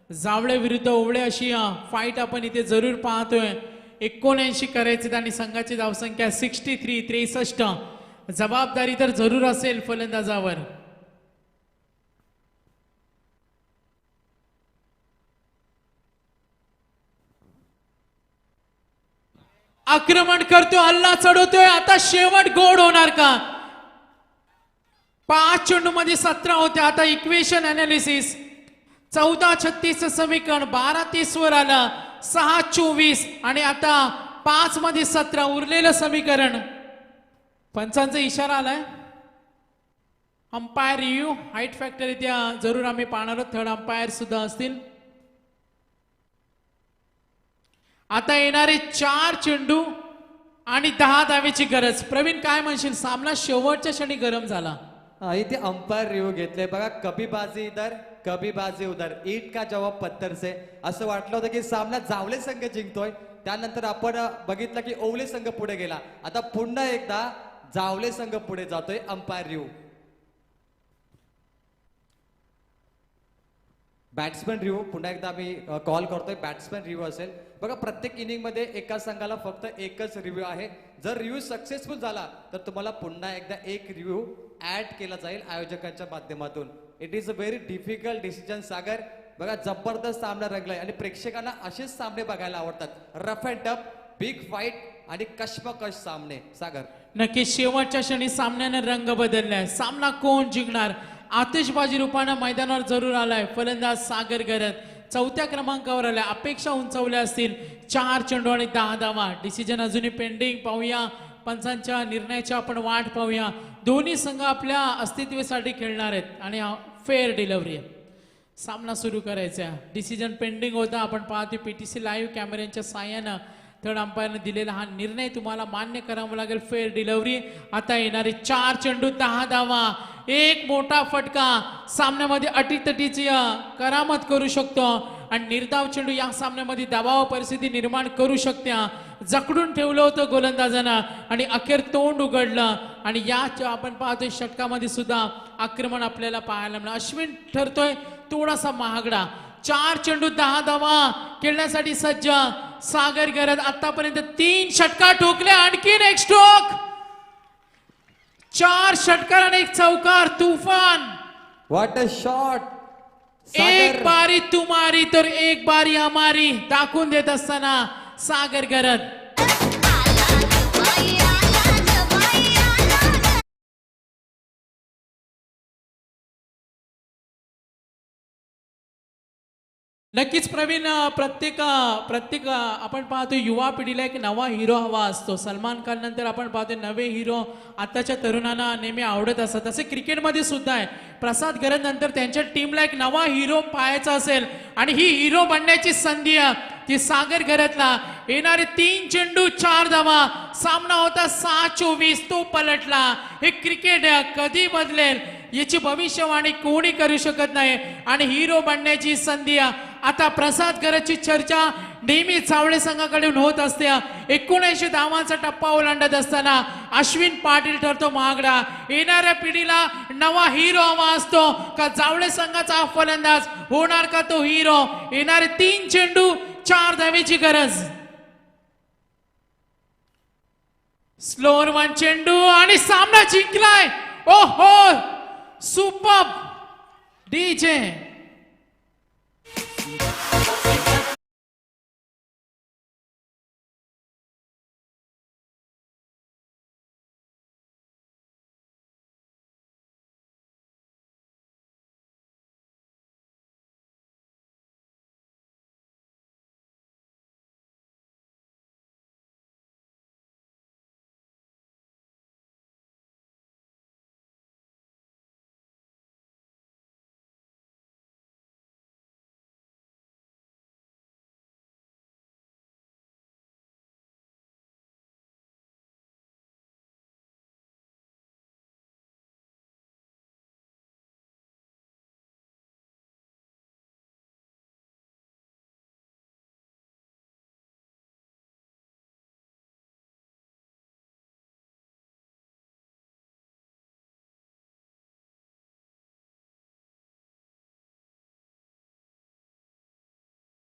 जावळे विरुद्ध ओवळे अशी फाईट आपण इथे जरूर पाहतोय. 79 करायचे आणि संघाची धावसंख्या 63. जबाबदारी तर जरूर असेल फलंदाजावर. आक्रमण करतोय, हल्ला चढवतोय. आता शेवट गोड होणार का? 5 चेंडू मध्ये 17 होते. आता इक्वेशन अनालिसिस 14-36 समीकरण 12-30 वर आलं. 6-24 आणि आता 5 मध्ये 17 उरलेलं समीकरण. पंचांचा इशारा आलाय. अंपायर रिव्ह्यू हाईट फॅक्टर इथे जरूर आम्ही पाहणार आहोत. थर्ड अंपायर सुद्धा असतील. आता येणारे 4 चेंडू आणि 10 धावेची गरज. प्रवीण काय म्हणशील? सामना शेवटच्या क्षणी गरम झाला. इथे अंपायर रिव्ह्यू घेतले बघा. कभी बाजी इधर कभी बाजी उधर, ईट का जवाब पत्थर से. असं वाटलं होतं की सामना जावळे संघ जिंकतोय. त्यानंतर आपण बघितलं की ओवळे संघ पुढे गेला. आता पुन्हा एकदा जावळे संघ पुढे जातोय. Umpire review. बॅट्समॅन रिव्ह्यू पुन्हा एकदा आम्ही कॉल करतोय. बॅट्समॅन रिव्ह्यू असेल बघा. प्रत्येक इनिंग मध्ये एका संघाला फक्त एकच रिव्ह्यू आहे. जर रिव्ह्यू सक्सेसफुल झाला तर तुम्हाला पुन्हा एकदा एक रिव्ह्यू ऍड केला जाईल आयोजकांच्या माध्यमातून. It is a very difficult decision Sagar. बघा जबरदस्त सामना रंगलाय आणि प्रेक्षकांना असेच सामने बघायला आवडतात. Rough and tough, big fight आणि कश्मकश सामने. सागर नक्की शेवटच्या क्षणी सामन्याने रंग बदललाय. सामना कोण जिंकणार? आतिषबाजी रूपानं मैदानावर जरूर आलाय. फलंदाज सागर गरज 4थ्या क्रमांकावर आलाय. अपेक्षा उंचावल्या असतील. 4 चेंडू आणि 10 धावा. डिसिजन अजूनही पेंडिंग. पाहूया पंचांच्या निर्णयाची आपण वाट पाहूया. दोन्ही संघ आपल्या अस्तित्वासाठी खेळणार आहेत आणि फेअर डिलिव्हरी. सामना सुरू करायचा. डिसिजन पेंडिंग होता. आपण पाहतो पीटीसी लाईव्ह कॅमेऱ्यांच्या साह्यानं थर्ड अंपायरने दिलेला हा निर्णय तुम्हाला मान्य करावा लागेल. Fair delivery. आता येणारे 4 चेंडू 10 धावा. एक मोठा फटका सामन्यामध्ये अटीतटीची करामत करू शकतो आणि निर्धाव चेंडू या सामन्यामध्ये दबाव परिस्थिती निर्माण करू शकते. जकडून ठेवलं होतं गोलंदाजांना आणि अखेर तोंड उघडलं आणि या आपण पाहतोय षटकामध्ये सुद्धा आक्रमण आपल्याला पाहायला मिळालं. अश्विन ठरतोय थोडासा महागडा. 4 चेंडू 10 धावा खेळण्यासाठी सज्ज सागर गरज. आतापर्यंत 3 षटकार ठोकले. आणखीन एक स्ट्रोक. 4 षटकार आणि 1 चौकार. तुफान. What a shot. एक बारी तुम्हारी तर एक बारी हमारी दाखवून देत असताना सागर गरज. नक्कीच प्रवीण, प्रत्येक आपण पाहतो युवा पिढीला एक नवा हिरो हवा असतो. सलमान खान नंतर आपण पाहतो नवे हिरो आताच्या तरुणांना नेहमी आवडत असतात. तसे क्रिकेटमध्ये सुद्धा आहे. प्रसाद गरज नंतर त्यांच्या टीमला एक नवा हिरो पाहायचा असेल आणि ही हिरो बनण्याची संधी ती सागर गरजला. येणारे 3 चेंडू 4 धावा. सामना होता 6-24. तो पलटला. हे क्रिकेट कधी बदलेल याची भविष्यवाणी कोणी करू शकत नाही आणि हिरो बनण्याची संधी. आता प्रसाद गरजची चर्चा नेहमी चावळे संघाकडून होत असते. 79 धावांचा टप्पा ओलांडत असताना अश्विन पाटील ठरतो महागडा. येणाऱ्या पिढीला नवा हिरो हवा असतो का जावळे संघाचा हा फलंदाज होणार का तो हिरो. येणारे 3 चेंडू 4 धावेची गरज. स्लोअर 1 चेंडू आणि सामना जिंकलाय. ओहो सुपर डीजे